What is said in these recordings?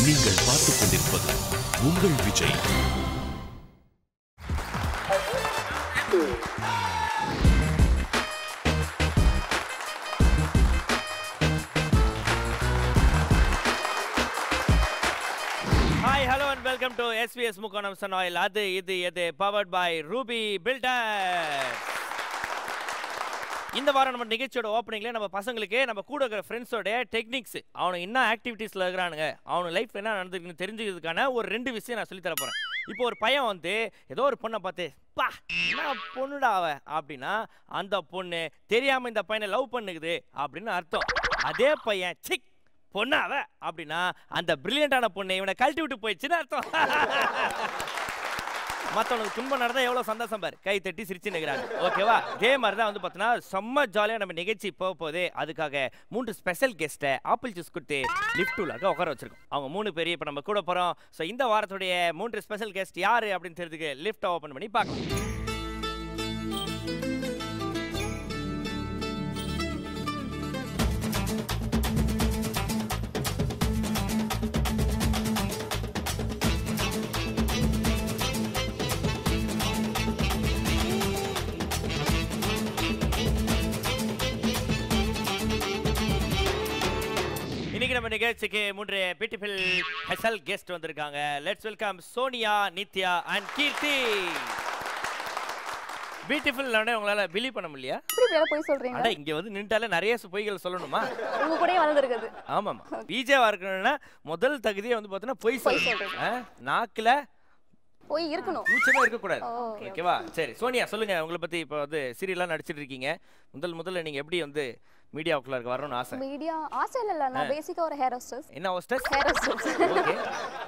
நீங்கள் பார்த்துக் கொண்டிருப்பது உங்கள் Vijay. Hi, hello and welcome to SVS Mukanam Sanoil. அது இது எது powered by Ruby Builders. இந்த வாரம் நம்ம நிகழ்ச்சியோட ஓப்பனிங்ல நம்ம பசங்களுக்கு நம்ம கூட இருக்கிற ஃப்ரெண்ட்ஸோட டெக்னிக்ஸ், அவனுக்கு என்ன ஆக்டிவிட்டீஸ்ல இருக்கிறானுங்க, அவனு லைஃப்ல என்ன நடந்துருக்குன்னு தெரிஞ்சுக்கிறதுக்கான ஒரு 2 விஷயம் நான் சொல்லி தர போறேன். இப்போ ஒரு பையன் வந்து ஏதோ ஒரு பொண்ணை பார்த்து பா என்ன பொண்ணுடா அவ அப்படின்னா அந்த பொண்ணு தெரியாம இந்த பையனை லவ் பண்ணுக்குது அப்படின்னு அர்த்தம். அதே பையன் சிக் பொண்ணாவ அப்படின்னா அந்த பிரில்லியண்டான பொண்ணை இவனை கழட்டி விட்டு போயிடுச்சுன்னு அர்த்தம். மற்றவனுக்கு துன்பம் நடந்தால் எவ்வளோ சந்தோஷம் பாரு, கை தட்டி சிரிச்சு நிற்கிறாங்க. ஓகேவா? இதே மாதிரி தான் வந்து பார்த்தீங்கன்னா செம்ம ஜாலியாக நம்ம நிகழ்ச்சி போக போகுது. அதுக்காக 3 ஸ்பெஷல் கெஸ்ட்டை ஆப்பிள் ஜூஸ் கொடுத்து லிஃப்ட் உள்ளாக உட்கார வச்சிருக்கோம். அவங்க 3 பேர் இப்போ நம்ம கூட போகிறோம். ஸோ இந்த வாரத்துடைய 3 ஸ்பெஷல் கெஸ்ட் யார் அப்படின்னு தெரிஞ்சுக்க லிஃப்ட்டை ஓப்பன் பண்ணி பார்க்கலாம். இன்னைக்கு நம்ம நிகழ்ச்சிக்கு 3 பியூட்டிஃபுல் ஸ்பெஷல் கெஸ்ட் வந்திருக்காங்க. Let's welcome Sonia, Nithya and Keerthi. Beautiful உங்களால பிலீவ் பண்ண முடியலையா? இப்படி போய் சொல்றீங்க. அட இங்க வந்து நின்றாலே நிறைய பொய்கள் சொல்லணுமா? உங்க கூடயே வளர்ந்துருக்குது. ஆமாமா. பிஜேவா இருக்கணும்னா முதல் தகுதியே வந்து பார்த்தீங்கன்னா பொய் சொல்றது. நாக்குல போய் இருக்கணும், கூச்சமே இருக்கக்கூடாது. ஓகேவா? சரி சோனியா சொல்லுங்க, உங்களை பத்தி இப்போ வந்து சீரியல்லாம் நடிச்சிட்டு இருக்கீங்க. முதல்ல நீங்க எப்படி வந்து மீடியாவுக்குள்ள வரணும்னு ஆசை? மீடியா ஆசை இல்ல, நான் பேசிக்கா ஒரு ஹேர் ஹோஸ்டஸ். என்ன hostess? Hair hostess. Okay.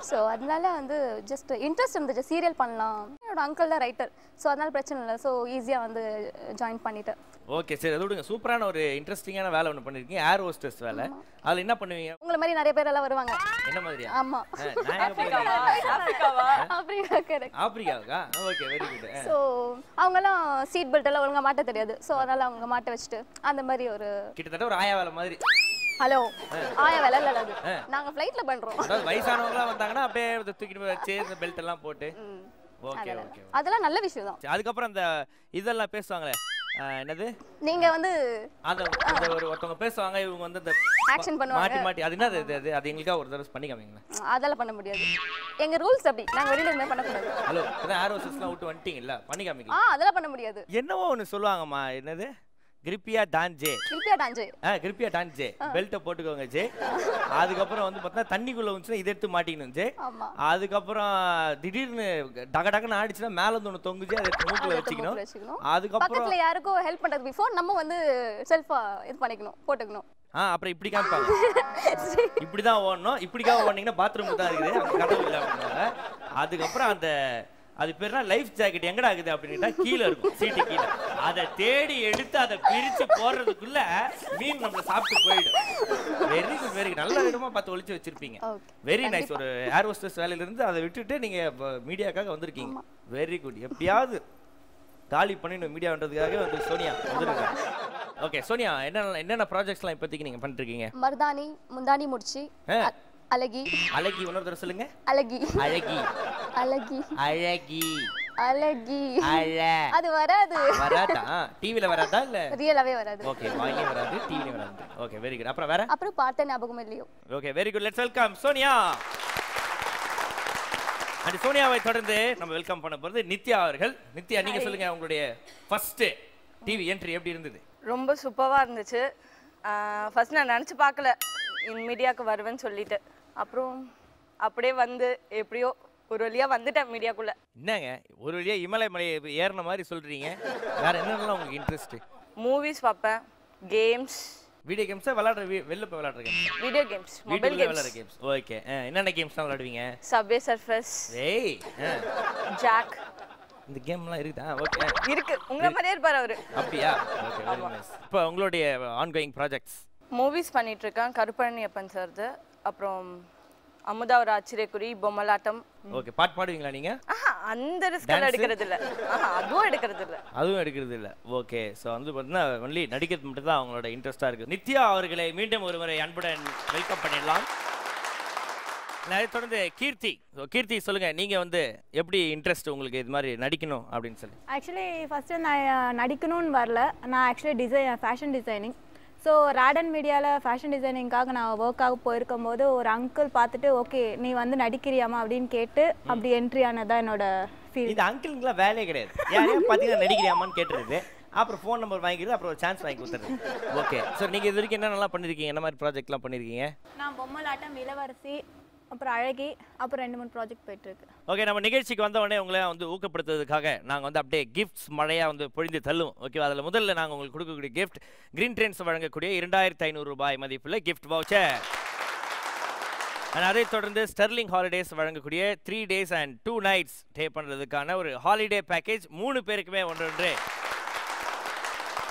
So அதனால வந்து ஜஸ்ட் இன்ட்ரெஸ்ட் இருந்துச்சு, சீரியல் பண்ணலாம். என்னோட அங்கிள் தான் ரைட்டர், சோ அதனால பிரச்சனை இல்லை. சோ ஈஸியா வந்து ஜாயின் பண்ணிட்டேன். ஓகே சரி, அது விடுங்க. சூப்பரான ஒரு இன்ட்ரெஸ்டிங்கான வேலை ஒன்று பண்ணிருக்கீங்க, ஏர் ஹோஸ்டஸ் வேலை. அதில் என்ன பண்ணுவீங்க? உங்களை மாதிரி நிறைய பேர் எல்லாம் வருவாங்க. என்ன மாதிரியா? ஆமா. ஆப்பிரிக்காவா? ஆப்பிரிக்காவுக்கா? Okay, very good. சோ அவங்கலாம் சீட் பெல்ட் எல்லாம் ஒழுங்கா மாட்ட தெரியாது. சோ அதனால அவங்க மாட்ட வச்சுட்டு அந்த மாதிரி ஒரு கிட்டத்தட்ட ஒரு ஆயா வேலை மாதிரி. ஹலோ, ஆயா வேலை இல்ல அது, நாங்க ஃளைட்ல பண்றோம். அதாவது வயசானவங்களா வந்தாங்கன்னா அப்படியே தூக்கிட்டு வச்சு இந்த பெல்ட் எல்லாம் போட்டு. ஓகே ஓகே, அதெல்லாம் நல்ல விஷயம் தான். அதுக்கப்புறம் அந்த இதெல்லாம் பேசுவாங்களே, என்னது, நீங்க வந்து அந்த ஒருத்தவங்க பேசுவாங்க, இவங்க வந்து அந்த ஆக்ஷன் பண்ணுவாங்க மாட்டி அது என்னது அது எங்களுக்கா ஒரு தடவை பண்ணி காமிங்களேன். அதெல்லாம் பண்ண முடியாது, எங்க ரூல்ஸ் அப்படி. நாங்க வெளியில இருந்து பண்ண கூடாது. ஹலோ, அதான் ஏர் ஹோஸ்டஸ்லாம் விட்டு வந்துட்டீங்கல்ல, பண்ணி காமிங்க. அதெல்லாம் பண்ண முடியாது. என்னவோ ஒன்னு சொல்லுவாங்கம்மா, என்னது, கிரிப்பியா டான்ஜே. கிரிப்பியா டான்ஜே பெல்ட்டை போட்டுக்கோங்க ஜே. அதுக்கப்புறம் வந்து பார்த்தா தண்ணிக்குள்ள வந்துச்சுன்னா இதை எடுத்து மாட்டிக்கணும் ஜே. அதுக்கப்புறம் திடீர்னு டகடகன்னு ஆடிச்சுன்னா மேல இருந்து ஒன்று தொங்குச்சு, அதை எடுத்து மூக்குல வச்சுக்கணும். அதுக்கப்புறம் யாருக்கும் ஹெல்ப் பண்றது பிஃபோர் நம்ம வந்து செல்ஃபா இது பண்ணிக்கணும், போட்டுக்கணும். அப்புறம் இப்படி காமிப்பாங்க, இப்படிதான் ஓடணும், இப்படிக்காக ஓடினீங்கன்னா பாத்ரூம் தான் இருக்குது, அந்த கதவு இல்லை அப்படின்னாங்க. அதுக்கப்புறம் அந்த அது பேர்னா லைஃப் ஜாக்கெட் எங்கடா இருக்குது அப்படின்னா கீழே இருக்கும், சீட்டு கீழே. அதை தேடி எடுத்து அதை பிரிச்சு போடுறதுக்குள்ள மீன் நம்மளை சாப்பிட்டு போயிடும். Very good, very good. நல்ல விதமா பார்த்து ஒளிச்சு வச்சிருப்பீங்க. Very nice. ஒரு ஏர் ஹோஸ்டஸ் வேலையில இருந்து அதை விட்டுட்டு நீங்க மீடியாக்காக வந்திருக்கீங்க. Very good. எப்படியாவது காலி பண்ணி மீடியான்றதுக்காக வந்து சோனியா வந்திருக்காங்க. ஓகே சோனியா, என்னென்ன ப்ராஜெக்ட்ஸ்லாம் இப்போதைக்கு நீங்க பண்ணிட்டு இருக்கீங்க? மர்தானி, முந்தானி முடிச்சு, அழகி. அழகி இன்னொரு தடவை சொல்லுங்க. அழகி. அழகி. அழகி. அழகி. அழகி. அழ. அது வராது. வராதா? டிவில வராதா இல்ல ரியலாவே வராது. ஓகே, வாயிலே வராது, டிவில வராது. Okay, very good. அப்புறம் வேற? அப்புறம் பார்த்த ஞாபகம் இல்லையோ. Okay, very good. Let's welcome Sonia. And சோனியாவை தொடர்ந்து நம்ம வெல்கம் பண்ண போறது நித்யா அவர்கள். நித்யா, நீங்க சொல்லுங்க, உங்களுடைய ஃபர்ஸ்ட் டிவி என்ட்ரி எப்படி இருந்தது? ரொம்ப சூப்பரா இருந்துச்சு. ஃபர்ஸ்ட் நான் நினைச்சு பார்க்கல மீடியாவுக்கு வருவேன்னு சொல்லிட்டு. அப்புறம் அப்படியே வந்து எப்படியோ ஒரு வழியா வந்துட்டேன் மீடியாக்குள்ள. என்னங்க ஒரு வழியா இமலை மலை ஏறின மாதிரி சொல்றீங்க? வேற என்னென்னலாம் உங்களுக்கு இன்ட்ரெஸ்ட்? மூவிஸ் பார்ப்பேன், கேம்ஸ். வீடியோ கேம்ஸா விளையாடுற? வெளில போய் விளையாடுற games? Video games, mobile games. விளையாடுற கேம்ஸ். ஓகே. என்னென்ன கேம்ஸ்லாம் விளையாடுவீங்க? Subway surfers. ஏய், ஜாக். இந்த கேம்லாம் இருக்குதா? ஓகே, இருக்கு. உங்க மாதிரியே இருப்பாரு அவரு. அப்படியா? Okay, very nice. இப்போ உங்களுடைய ஆன்கோயிங் ப்ராஜெக்ட்ஸ்? மூவிஸ் பண்ணிட்டு இருக்கேன், கருப்பழனி அப்பன் சார்து. அப்புறம் அமுதா ஒரு ஆச்சரியக்குறி, பொம்மலாட்டம். ஓகே, பாட்டு பாடுவீங்களா நீங்க? அந்த ரிஸ்க் எடுக்கிறது இல்ல. அதுவும் எடுக்கிறது இல்ல. அதுவும் எடுக்கிறது இல்ல. ஓகே, சோ வந்து பார்த்தீங்கன்னா ஒன்லி நடிக்கிறது மட்டும் தான் அவங்களோட இன்ட்ரெஸ்டா இருக்கு. நித்யா அவர்களை மீண்டும் ஒருமுறை அன்புடன் வெல்கம் பண்ணிடலாம். நான் தொடர்ந்து கீர்த்தி. கீர்த்தி சொல்லுங்க, நீங்க வந்து எப்படி இன்ட்ரெஸ்ட் உங்களுக்கு இது மாதிரி நடிக்கணும் அப்படின்னு சொல்லி? ஆக்சுவலி ஃபஸ்ட்டு நான் நடிக்கணும்னு வரல. நான் actually fashion designing. So Ratan மீடியாவில் ஃபேஷன் டிசைனிங்காக நான் ஒர்க்காக போயிருக்கும் போது ஒரு அங்கிள் பார்த்துட்டு ஓகே நீ வந்து நடிக்கிறியாமா அப்படின்னு கேட்டு அப்படி என்ட்ரி ஆனதான் என்னோட ஃபீல். இந்த அங்கிளுக்குலாம் வேலையே கிடையாது. யாரையும் பார்த்தீங்கன்னா நடிக்கிறியாமான்னு கேட்டுருது, அப்புறம் ஃபோன் நம்பர் வாங்கிடுது, அப்புறம் ஒரு சான்ஸ் வாங்கி கொடுத்துருது. ஓகே சார், நீங்கள் இது வரைக்கும் என்ன நல்லா பண்ணியிருக்கீங்க? என்ன மாதிரி ப்ராஜெக்ட்லாம் பண்ணியிருக்கீங்க? நான் பொம்மலாட்டம், இளவரசி, அப்புறம் அழகி, அப்புறம் 2-3 ப்ராஜெக்ட் போயிட்டுருக்கு. ஓகே, நம்ம நிகழ்ச்சிக்கு வந்த உடனே உங்களை வந்து ஊக்கப்படுத்துறதுக்காக நாங்கள் வந்து அப்படியே கிஃப்ட்ஸ் மழையாக வந்து பொழிந்து தள்ளுவோம். ஓகே, அதில் முதல்ல நாங்கள் உங்களுக்கு கொடுக்கக்கூடிய கிஃப்ட் கிரீன் ட்ரெண்ட்ஸ் வழங்கக்கூடிய 2500 ரூபாய் மதிப்புள்ள கிஃப்ட் வவுச்சர். அதை தொடர்ந்து ஸ்டெர்லிங் ஹாலிடேஸ் வழங்கக்கூடிய 3 days and 2 nights ஸ்டே பண்ணுறதுக்கான ஒரு ஹாலிடே பேக்கேஜ் 3 பேருக்குமே ஒன்று.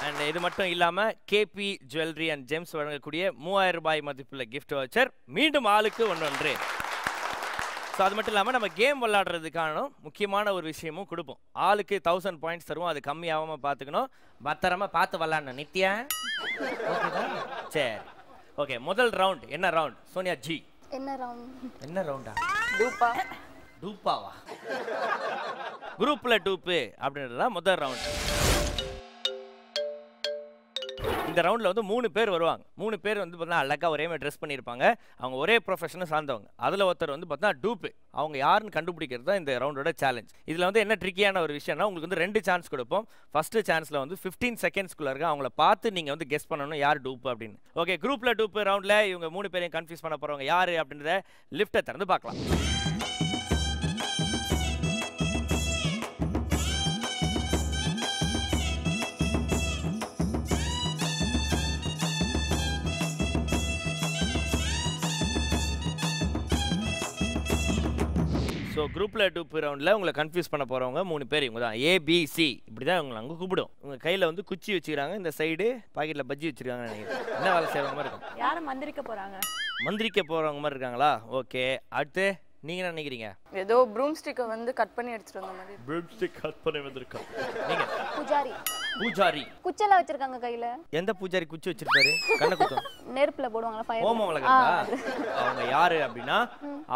அண்ட் இது மட்டும் இல்லாமல் கேபி ஜுவல்லரி அண்ட் ஜெம்ஸ் வழங்கக்கூடிய 3000 ரூபாய் மதிப்புள்ள கிஃப்ட் வவுச்சர் மீண்டும் ஆளுக்கு ஒன்று. ஸோ அது மட்டும் இல்லாமல் நம்ம கேம் விளையாடுறதுக்கான முக்கியமான ஒரு விஷயமும் கொடுப்போம். ஆளுக்கு 1000 பாயிண்ட்ஸ் தருவோம். அது கம்மியாகாமல் பார்த்துக்கணும், பத்திரமா பார்த்து விளாடணும். நித்யா ஓகேதா? சரி ஓகே, முதல் ரவுண்ட் என்ன ரவுண்ட்? சோனியா ஜி என்ன ரவுண்டா? டூப்பாவா? குரூப்ல டூப்பு அப்படின்றது தான் முதல் ரவுண்ட். இந்த ரவுண்டில் வந்து 3 பேர் வருவாங்க. 3 பேர் வந்து பார்த்தீங்கன்னா அழகாக ஒரே மாதிரி ட்ரெஸ் பண்ணியிருப்பாங்க. அவங்க ஒரே ப்ரொஃபஷனை சார்ந்தவங்க. அதில் ஒருத்தர் வந்து பார்த்தீங்கன்னா டூப்பு. அவங்க யாருன்னு கண்டுபிடிக்கிறது தான் இந்த ரவுண்டோட சேலஞ்ச். இதில் வந்து என்ன ட்ரிக்கியான ஒரு விஷயம்னா, உங்களுக்கு வந்து 2 சான்ஸ் கொடுப்போம். ஃபஸ்ட்டு சான்ஸில் வந்து 15 செகண்ட்ஸ்குள்ளே இருக்க அவங்கள பார்த்து நீங்கள் வந்து கெஸ் பண்ணணும் யார் டூப்பு அப்படின்னு. ஓகே, குரூப்பில் டூப்பு ரவுண்டில் இவங்க 3 பேரையும் கன்ஃபியூஸ் பண்ண போகிறவங்க யார் அப்படின்றத லிஃப்ட்டை திறந்து பார்க்கலாம். ஸோ குரூப்பில் டூப்பு ரவுண்டில் உங்களை கன்ஃபியூஸ் பண்ண போகிறவங்க 3 பேர். இவங்க தான் ABC. இப்படி தான் உங்களை அங்கே கூப்பிடும். உங்கள் கையில் வந்து குச்சி வச்சுக்கிறாங்க, இந்த சைடு பாக்கெட்டில் பஜ்ஜி வச்சுருக்காங்க. நினைக்கிறேன் என்ன வேலை செய்கிற மாதிரி இருக்கும்? யாரும் மந்திரிக்க போகிறாங்க? மந்திரிக்க போகிறவங்க மாதிரி இருக்காங்களா? ஓகே, அடுத்து நீங்கள் என்ன நினைக்கிறீங்க? ஏதோ ப்ரூம் ஸ்டிக்கை வந்து கட் பண்ணி எடுத்துட்டு வந்த மாதிரி. ப்ரூம் ஸ்டிக் கட் பண்ணி வந்திருக்கோம். நீங்கள் பூஜாரி குச்செல்லாம் வச்சிருக்காங்க கையில. எந்த பூஜாரி குச்சி வச்சிருப்பாரு? கண்ணை குத்தம் நெருப்புல போடுவாங்களா? ஃபயர் ஹோமம் வளர்க்குறதா? அவங்க யாரு அப்படின்னா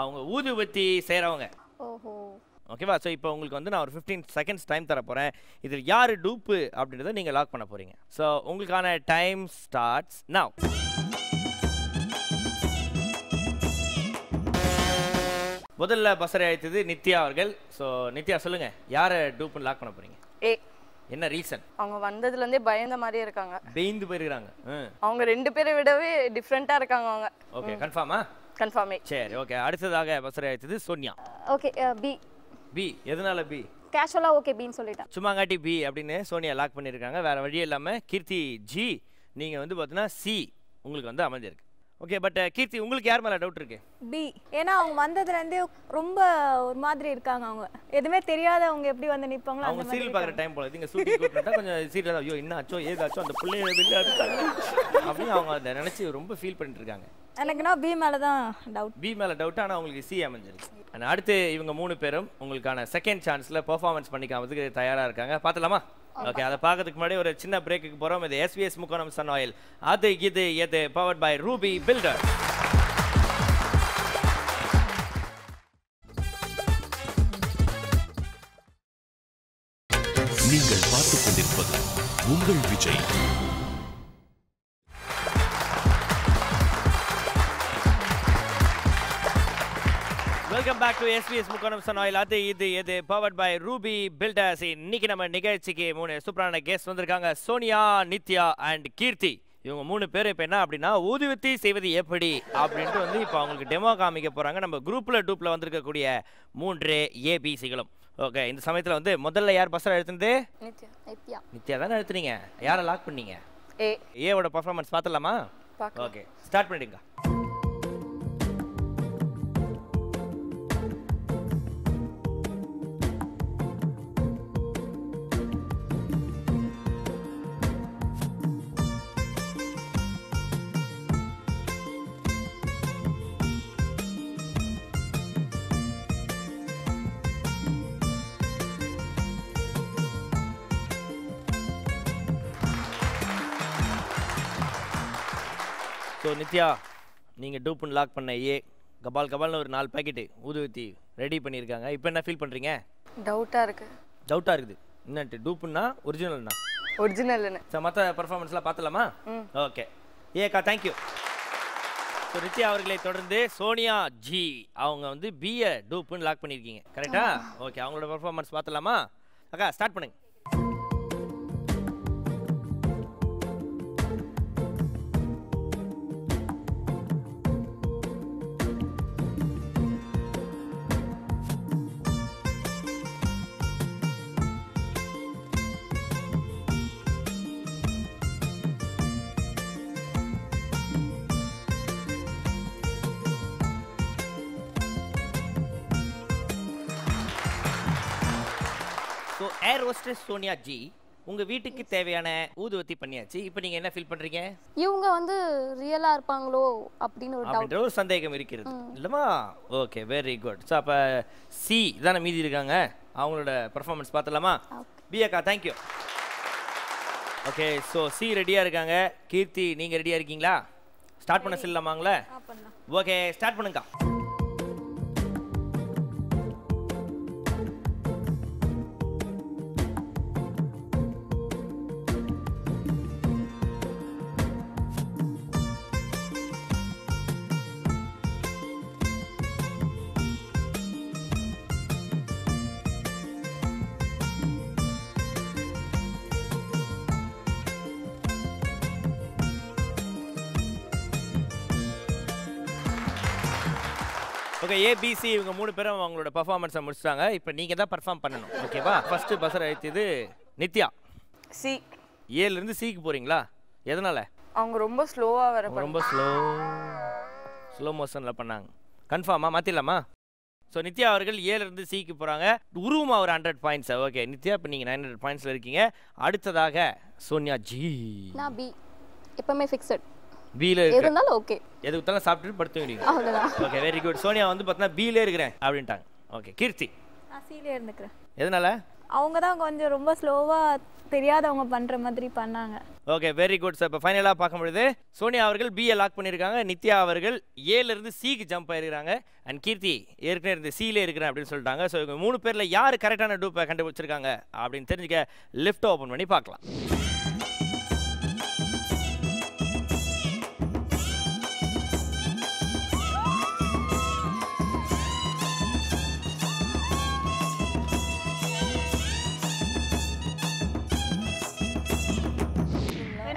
அவங்க ஊதுபத்தி செய்கிறவங்க. ஓஹோ, ஓகேவா? ஸோ இப்போ உங்களுக்கு வந்து நான் ஒரு 15 செகண்ட்ஸ் டைம் தர போகிறேன். இதில் யார் டூப்பு அப்படின்றத நீங்கள் லாக் பண்ண போகிறீங்க. ஸோ உங்களுக்கான டைம் ஸ்டார்ட்ஸ் நவ். முதல்ல பஸ்ஸரை அழைத்தது நித்யா அவர்கள். ஸோ நித்யா சொல்லுங்க, யாரை டூப்புன்னு லாக் பண்ண போறீங்க? என்ன ரீசன்? அவங்க வந்ததுலேருந்தே பயந்த மாதிரியே இருக்காங்க. பயந்து போயிருக்காங்க. அவங்க 2 பேரை விடவே டிஃப்ரெண்ட்டாக இருக்காங்க அவங்க. ஓகே, கன்ஃபார்மா? கன்ஃபார்மே. சரி ஓகே, அடுத்ததாக பஸ்ஸரை அழைத்தது சோனியா. Okay, B. எதனால பி? கேஷுவலா ஓகே பின்னு சொல்லிட்டேன். சும்மாங்காட்டி பி அப்படின்னு சோனியா லாக் பண்ணியிருக்காங்க. வேற வழியே இல்லாமல் கீர்த்தி ஜி, நீங்கள் வந்து பார்த்தீங்கன்னா சி உங்களுக்கு வந்து அமைஞ்சிருக்கு. ஓகே, பட் கீர்த்தி உங்களுக்கு யார் மேலே டவுட் இருக்கு? பி. ஏன்னா அவங்க வந்ததுலேருந்தே ரொம்ப ஒரு மாதிரி இருக்காங்க. அவங்க எதுவுமே தெரியாதவங்க எப்படி வந்து நிற்பாங்களோ அவங்க சீரியல் பார்க்குற டைம் போல. நீங்கள் ஷூட்டிங் கூப்பிட்டா கொஞ்சம் சீரியல் ஐயோ என்ன ஆச்சோ ஏதாச்சோ அந்த பிள்ளைய வெளியே அடிச்சாங்க அப்படின்னு அவங்க அதை நினச்சி ரொம்ப ஃபீல் பண்ணிட்டு இருக்காங்க. எனக்குன்னா பி மேலே தான் டவுட். பி மேலே டவுட், ஆனால் உங்களுக்கு சி அமைஞ்சிருக்கு. ஆனால் அடுத்து இவங்க 3 பேரும் உங்களுக்கான செகண்ட் சான்ஸில் பெர்ஃபார்மன்ஸ் பண்ணிக்காமதுக்கு தயாராக இருக்காங்க. பார்த்துலாமா? ஓகே, அதை பார்க்கறதுக்கு முன்னாடி ஒரு சின்ன பிரேக்குக்கு போகிறோம். இது SBS முக்கோணம் சன் ஆயில் அது இது எது பவர்ட் பை ரூபி பில்டர். நீங்கள் பார்த்துக் கொண்டிருப்பது உங்கள் Vijay. Welcome back to SBS முக்கோணம் சன் ஆயில் அது இது எது பவர்ட் பை ரூபி பில்டர்ஸ். இன்னைக்கு நம்ம நிகழ்ச்சிக்கு 3 சூப்பரான கெஸ்ட் வந்திருக்காங்க. சோனியா, நித்யா அண்ட் கீர்த்தி. இவங்க 3 பேர் இப்போ என்ன அப்படின்னா ஊதுவத்தி செய்வது எப்படி அப்படின்ட்டு வந்து இப்போ அவங்களுக்கு டெமோ காமிக்க போகிறாங்க. நம்ம குரூப்பில் டூப்பில் வந்திருக்கக்கூடிய 3 ABCகளும். ஓகே, இந்த சமயத்தில் வந்து முதல்ல யார் பஸ்ஸில் எடுத்துருந்து? நித்யா தானே எடுத்துனீங்க. யாரை லாக் பண்ணீங்க? ஏவோட பர்ஃபார்மன்ஸ் பார்த்துடலாமா? ஓகே, ஸ்டார்ட் பண்ணிடுங்க. ஸோ நித்யா, நீங்கள் டூப்புன்னு லாக் பண்ண ஏ கபால் கபால்னு ஒரு 4 பாக்கெட்டு ஊதுவத்தி ரெடி பண்ணியிருக்காங்க. இப்போ என்ன ஃபீல் பண்ணுறீங்க? டவுட்டாக இருக்கு. டவுட்டாக இருக்குது. என்னட்டு டூப்புன்னா ஒரிஜினல்னா? ஒரிஜினல்னு. சார் மற்ற பர்ஃபார்மன்ஸ்லாம் பார்த்தலாமா? ஓகே ஏக்கா தேங்க்யூ. ஸோ நித்யா அவர்களை தொடர்ந்து சோனியா ஜி அவங்க வந்து பிஏ டூப்புன்னு லாக் பண்ணியிருக்கீங்க கரெக்டா? ஓகே அவங்களோட பர்ஃபார்மன்ஸ் பார்த்தலாமா? அக்கா ஸ்டார்ட் பண்ணுங்க. So air hostess Sonia G உங்கள் வீட்டுக்கு தேவையான ஊதுவத்தி பண்ணியாச்சு. இப்போ நீங்கள் என்ன ஃபீல் பண்ணுறீங்க? இவங்க வந்து ரியலாக இருப்பாங்களோ அப்படின்னு ஒரு டவுட், அப்படின்ற ஒரு சந்தேகம் இருக்கிறது இல்லைமா? Okay very good. ஸோ அப்போ சி தானே மீதி இருக்காங்க, அவங்களோட பர்ஃபார்மன்ஸ் பார்த்தலாமா? பிஏக்கா தேங்க்யூ. ஓகே ஸோ சி ரெடியாக இருக்காங்க. கீர்த்தி நீங்கள் ரெடியாக இருக்கீங்களா? ஸ்டார்ட் பண்ண சொல்லலாமாங்களே? ஓகே ஸ்டார்ட் பண்ணுங்கக்கா. ஓகே ஏபிசி இவங்க 3 பேரும் அவங்களோட பர்ஃபார்மன்ஸை முடிச்சிட்டாங்க. இப்போ நீங்கள் தான் பர்ஃபார்ம் பண்ணணும் ஓகேவா? ஃபர்ஸ்ட் பஸ்ஸர் அழைத்தது நித்யா. சி. ஏலேருந்து சிக்கு போகிறீங்களா? எதனால்? அவங்க ரொம்ப ஸ்லோவாக வர ரொம்ப ஸ்லோ மோஷனில் பண்ணாங்க. கன்ஃபார்மா மாற்றிடலாமா? ஸோ நித்யா அவர்கள் ஏலேருந்து சிக்கு போகிறாங்க. உருவமா ஒரு 100 பாயிண்ட்ஸ். ஓகே நித்யா இப்போ நீங்கள் 900 பாயிண்ட்ஸில் இருக்கீங்க. அடுத்ததாக சோனியா ஜி. நான் பி எப்பவுமே ஃபிக்ஸட். பியில் இருந்தாலும் ஓகே, எது வித்தாலும் சாப்பிட்டுட்டு படுத்து வேண்டியது. அவ்வளோதான். Okay very good. சோனியா வந்து பார்த்தீங்கன்னா பியிலே இருக்கிறேன் அப்படின்ட்டாங்க. ஓகே கீர்த்தி நான் சீலே இருந்துக்கிறேன். எதனால? அவங்க தான் கொஞ்சம் ரொம்ப ஸ்லோவாக தெரியாதவங்க பண்ணுற மாதிரி பண்ணாங்க. Okay very good sir. இப்போ ஃபைனலாக பார்க்கும்பொழுது சோனியா அவர்கள் பிஏ லாக் பண்ணியிருக்காங்க. நித்யா அவர்கள் ஏலேருந்து சிக்கு ஜம்ப் ஆயிருக்காங்க. அண்ட் கீர்த்தி ஏற்கனவே இருந்து சியிலே இருக்கிறேன் அப்படின்னு சொல்லிட்டாங்க. ஸோ இவங்க 3 பேரில் யார் கரெக்டான டூப்பை கண்டுபிடிச்சிருக்காங்க அப்படின்னு தெரிஞ்சுக்க லிஃப்ட் ஓப்பன் பண்ணி பார்க்கலாம்.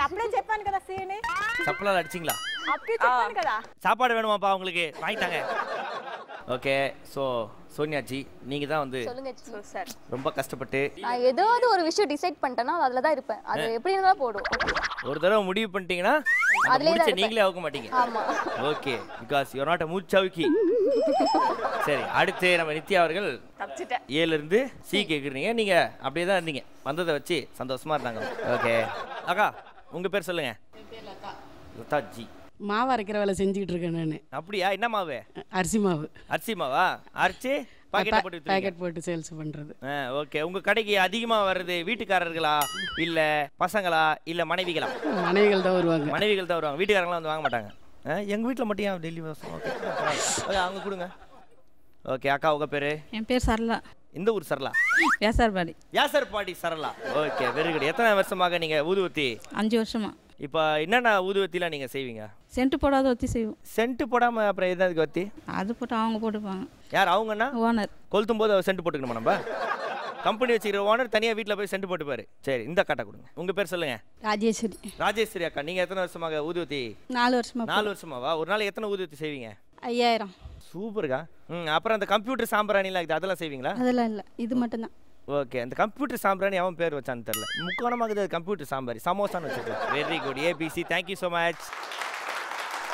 அப்படியே చెప్పాను కదా సీని. சப்பலால் அடிச்சிங்களா? அப்படியே చెప్పాను కదా. சாப்பாடு வேணுமாப்பா உங்களுக்கு? வாங்கிட்டாங்க. ஓகே ஸோ சோனியா ஜி நீங்கள் தான் வந்து சொல்லுங்க சார். ரொம்ப கஷ்டப்பட்டு நான் ஏதாவது ஒரு விஷயம் டிசைட் பண்ணிட்டேன்னா அதில் தான் இருப்பேன். அது எப்படி இருந்தாலும் போடும். ஒரு தடவை முடிவு பண்ணிட்டீங்கன்னா நீங்களே அவுக்க மாட்டீங்க. ஆமாம் okay because you are not a மூச்சவுக்கி. சரி அடுத்து நம்ம நித்யா அவர்கள் ஏலேருந்து சி கேட்குறீங்க. நீங்கள் அப்படியே தான் இருந்தீங்க, வந்ததை வச்சு சந்தோஷமா இருந்தாங்க. ஓகே அக்கா உங்கள் பேர் சொல்லுங்க. லதா ஜி. மாவு அரைக்கிற வேலை செஞ்சுக்கிட்டு இருக்கேன் நான். அப்படியா? என்ன மாவு? அரிசி மாவு. அரிசி மாவா? அரைச்சி பேக்கெட் போட்டு சேல்ஸ் பண்ணுறது. ஓகே உங்கள் கடைக்கு அதிகமாக வர்றது வீட்டுக்காரர்களா இல்லை பசங்களா இல்லை மனைவிகளா? மனைவிகள் தான் வருவாங்க. மனைவிகள் தான் வருவாங்க, வீட்டுக்காரங்களாம் வந்து வாங்க மாட்டாங்க. எங்கள் வீட்டில் மட்டும் ஏன் டெய்லி வருஷம்? ஓகே ஓகே அவங்க கொடுங்க. ஓகே அக்கா உங்கள் பேர்? என் பேர் சரளா. இந்த ஊர் Sarala? Vyasarpadi. Vyasarpadi Sarala. Okay very good. எத்தனை வருஷமாக நீங்கள் ஊதுவத்தி? 5 வருஷமா. இப்போ என்னென்ன ஊதுவத்திலாம் நீங்கள் செய்வீங்க? சென்ட் போடாத ஒத்தி செய்வோம். சென்ட் போடாமல் அப்புறம் எதாவது வத்தி? அது போட்டு அவங்க போட்டுப்பாங்க. யார் அவங்கன்னா? ஓனர். கொளுத்தும் போது அவர் சென்ட் போட்டுக்கணுமா? நம்ம கம்பெனி வச்சுக்கிற ஓனர் தனியாக வீட்டில் போய் சென்ட் போட்டுப்பாரு. சரி இந்த காட்டை கொடுங்க. உங்கள் பேர் சொல்லுங்கள். ராஜேஸ்வரி. ராஜேஸ்வரி அக்கா நீங்கள் எத்தனை வருஷமாக ஊதுவத்தி? 4 வருஷமா. 4 வருஷமாவா? ஒரு நாள் எத்தனை ஊதுவத்தி செய்வீங்க? 5000. சூப்பருக்கா. அப்புறம் அந்த கம்ப்யூட்டர் சாம்பிராணிலாம் இருக்குது, அதெல்லாம் செய்வீங்களா? அதெல்லாம் இல்லை, இது மட்டும்தான். ஓகே அந்த கம்ப்யூட்டர் சாம்பிராணி அவன் பேர் வச்சான்னு தெரியல, முக்கோணமாக கம்ப்யூட்டர் சாம்பாரி சமோசான்னு வச்சுருக்கேன். Very good ABC, thank you so much.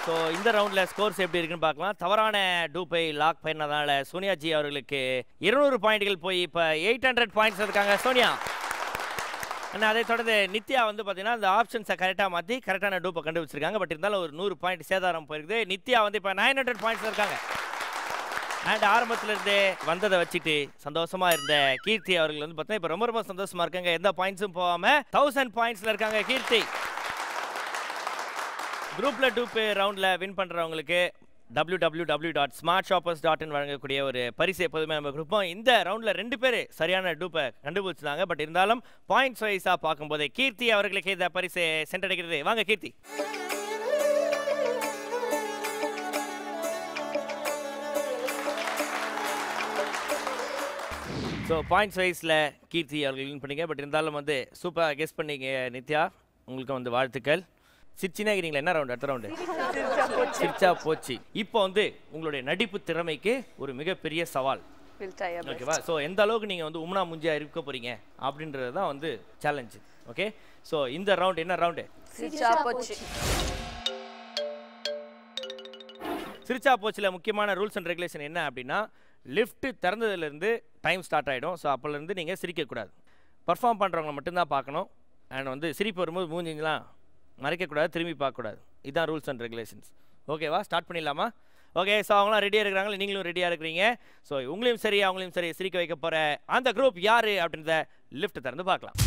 So இந்த ரவுண்டில் ஸ்கோர்ஸ் எப்படி இருக்குன்னு பார்க்கலாம். தவறான டூப்பை லாக் பண்ணதால சோனியா ஜி அவர்களுக்கு 200 பாயிண்ட்கள் போய் இப்போ 800 பாயிண்ட்ஸ் இருக்காங்க சோனியா. ஆனால் அதை தொடர்ந்து நித்யா வந்து பார்த்தீங்கன்னா அந்த ஆப்ஷன்ஸை கரெக்டாக மாற்றி கரெக்டான டூப்பை கண்டுபிடிச்சிருக்காங்க. பட் இருந்தாலும் ஒரு 100 பாயிண்ட் சேதாரம் போயிருக்குது. நித்யா வந்து இப்போ 900 பாயிண்ட்ஸ் இருக்காங்க. அண்ட் ஆரம்பத்திலிருந்தே வந்ததை வச்சுட்டு சந்தோஷமா இருந்த கீர்த்தி அவர்கள் வந்து பார்த்தீங்கன்னா இப்போ ரொம்ப ரொம்ப சந்தோஷமா இருக்காங்க. எந்த பாயிண்ட்ஸும் போகாமல் 1000 பாயிண்ட்ஸில் இருக்காங்க கீர்த்தி. குரூப்ல டூப் ரவுண்டில் வின் பண்ணுறவங்களுக்கு www.smartshoppers.in வழங்கக்கூடிய ஒரு பரிசு எப்போதுமே நம்ம கொடுப்போம். இந்த ரவுண்டில் 2 பேர் சரியான டூப்பை கண்டுபிடிச்சிருந்தாங்க. பட் இருந்தாலும் பாயிண்ட்ஸ் வைஸாக பார்க்கும்போது கீர்த்தி அவர்களுக்கு இந்த பரிசு சென்றடைகிறது. வாங்க கீர்த்தி. ஸோ பாயிண்ட்ஸ் வைஸில் கீர்த்தி அவர்கள் வின் பண்ணிங்க. பட் இருந்தாலும் வந்து சூப்பராக கெஸ் பண்ணிங்க நித்யா. உங்களுக்கு வந்து வாழ்த்துக்கள். சிரிச்சினா இருக்கிறீங்களா? என்ன ரவுண்ட்? அடுத்த ரவுண்டு சிரிச்சா போச்சு. இப்போ வந்து உங்களுடைய நடிப்பு திறமைக்கு ஒரு மிகப்பெரிய சவால். ஓகேவா? ஸோ எந்த அளவுக்கு நீங்கள் வந்து உம்னா முஞ்சியா இருக்க போறீங்க அப்படின்றது தான் வந்து சேலஞ்சு. ஓகே, ஸோ இந்த ரவுண்ட் என்ன ரவுண்டு? சிரிச்சா போச்சில் முக்கியமான ரூல்ஸ் அண்ட் ரெகுலேஷன் என்ன அப்படின்னா, லிஃப்ட் திறந்ததுலேருந்து டைம் ஸ்டார்ட் ஆகிடும். ஸோ அப்போலேருந்து நீங்கள் சிரிக்கக்கூடாது. பர்ஃபார்ம் பண்ணுறவங்க மட்டும்தான் பார்க்கணும். அண்ட் வந்து சிரிப்பு வரும்போது மூஞ்சிங்களாம் மறைக்கக்கூடாது, திரும்பி பார்க்கக்கூடாது. இதுதான் ரூல்ஸ் அண்ட் ரெகுலேஷன்ஸ். ஓகேவா? ஸ்டார்ட் பண்ணிடலாமா? ஓகே, ஸோ அவங்களாம் ரெடியாக இருக்கிறாங்களா? நீங்களும் ரெடியாக இருக்கிறீங்க. ஸோ உங்களையும் சரி அவங்களையும் சரி சிரிக்க வைக்க போகிற அந்த குரூப் யார் அப்படின்றத லிஃப்ட் திறந்து பார்க்கலாம்.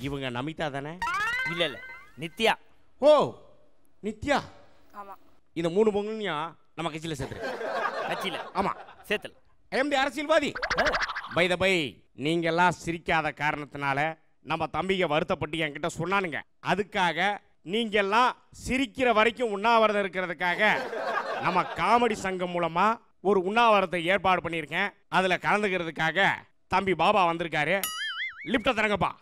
இவங்க நமிதா தானே? இல்லை இல்லை, நித்யா. ஓ, நித்யா. ஆமாம். இந்த 3 பொண்ணுங்களையும் நம்ம கட்சியில் சேர்த்துரு. கட்சியில்? ஆமாம், சேர்த்தல். ஐஎம்டி அரசியல்வாதி. பை த பை, நீங்கெல்லாம் சிரிக்காத காரணத்தினால நம்ம தம்பிங்க வருத்தப்பட்டு என்கிட்ட சொன்னானுங்க. அதுக்காக நீங்கெல்லாம் சிரிக்கிற வரைக்கும் உண்ணாவிரதம் இருக்கிறதுக்காக நம்ம காமெடி சங்கம் மூலமா ஒரு உண்ணாவிரதத்தை ஏற்பாடு பண்ணியிருக்கேன். அதில் கலந்துக்கிறதுக்காக தம்பி பாபா வந்திருக்காரு. லிஃப்ட்டை தரங்கப்பா.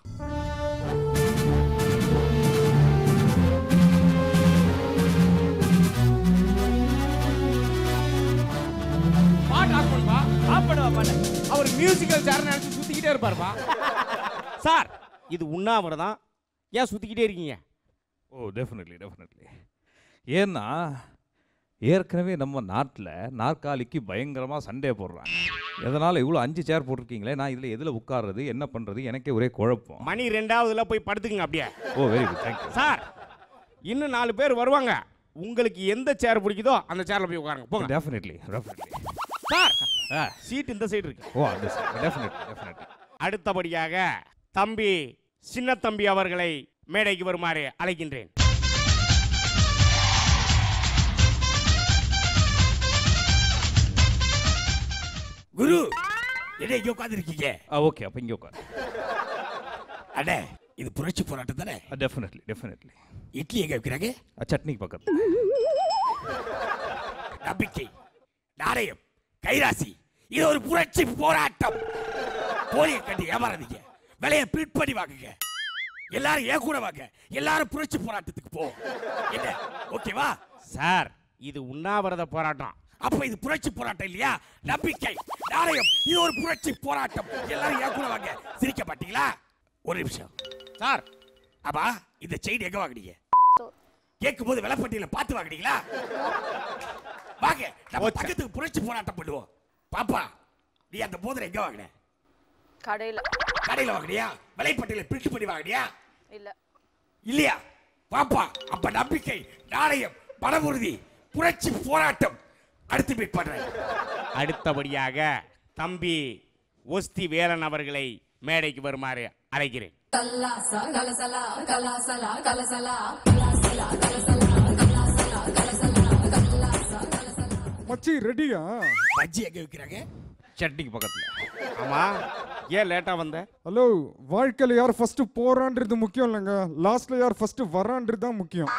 அவர் மியூசிக்கல் சேர் நினைச்சு சுத்திக்கிட்டே இருப்பாருப்பா. சார், இது உண்ணாவிரதம், ஏன் சுத்திக்கிட்டே இருக்கீங்க? ஓ, டெஃபினெட்லி. ஏன்னா ஏற்கனவே நம்ம நாட்டில் நாற்காலிக்கு பயங்கரமாக சண்டே போடுறாங்க. எதனால் இவ்வளோ 5 சேர் போட்டிருக்கீங்களே, நான் இதில் எதில் உட்கார்றது, என்ன பண்ணுறது, எனக்கே ஒரே குழப்பம். மணி 2ஆவதுல போய் படுத்துக்குங்க அப்படியே. ஓ, வெரி குட், தேங்க்யூ சார். இன்னும் 4 பேர் வருவாங்க. உங்களுக்கு எந்த சேர் பிடிக்குதோ அந்த சேர்ல போய் உட்காருங்க. போங்க. டெஃபினெட்லி. சார், சீட் இந்த சைடு இருக்கு. ஓ, அந்த சைடு. டெஃபினெட்லி. அடுத்தபடியாக தம்பி சின்ன தம்பி அவர்களை மேடைக்கு வருமாறு அழைக்கின்றேன். குரு, என்ன இங்க உட்கார்ந்திருக்கீங்க? ஓகே, அப்ப இங்க உட்காரு. அடே, இது புரட்சி போராட்டம் தானே? டெஃபினெட்லி. இட்லி எங்க வைக்கிறாங்க? சட்னிக்கு பக்கத்துல. நம்பிக்கை, நாணயம், கைராசி, இது ஒரு புரட்சி போராட்டம். போலியை கட்டி ஏமாறாதீங்க. விலையை பிரிண்ட் பண்ணி வாங்குங்க. எல்லாரும் ஏன் கூட வாங்க. எல்லாரும் புரட்சி போராட்டத்துக்கு போ. என்ன, ஓகேவா? சார், இது உண்ணாவிரத போராட்டம். அப்ப இது புரட்சி போராட்டம் இல்லையா? நம்பிக்கை, நாணயம், இது ஒரு புரட்சி போராட்டம். எல்லாரும் ஏன் கூட வாங்க. சிரிக்க மாட்டீங்களா? ஒரு நிமிஷம் சார். அப்பா, இந்த செயின் எங்க வாங்குனீங்க? கேட்கும் போது விலைப்பட்டியல பார்த்து வாங்குனீங்களா? வாங்க, நம்ம பக்கத்துக்கு புரட்சி போராட்டம் பண்ணுவோம். பாப்பா, நீ அந்த மோதிரம் எங்க வாங்கின? கடையில வாங்கினியா? விலைப்பட்டியல பிரிண்ட் பண்ணி வாங்கினியா? இல்லையா? பாப்பா, அப்ப நம்பிக்கை, நாணயம், மனமுறுதி, புரட்சி போராட்டம். அடுத்து மீட் பண்றேன். அடுத்தபடியாக தம்பி ஒஸ்தி வேலன் அவர்களை மேடைக்கு வருமாறு அழைக்கிறேன். மச்சி ரெடியா? பஜ்ஜி எங்க விக்கிறாங்க? சட்னிக்கு பக்கத்துல. ஆமா, ஏன் லேட்டா வந்த? ஹலோ, வாழ்க்கையில யார் ஃபர்ஸ்ட் போறான்றது முக்கியம் இல்லைங்க, லாஸ்ட்ல யார் ஃபர்ஸ்ட் வரான்றது தான் முக்கியம்.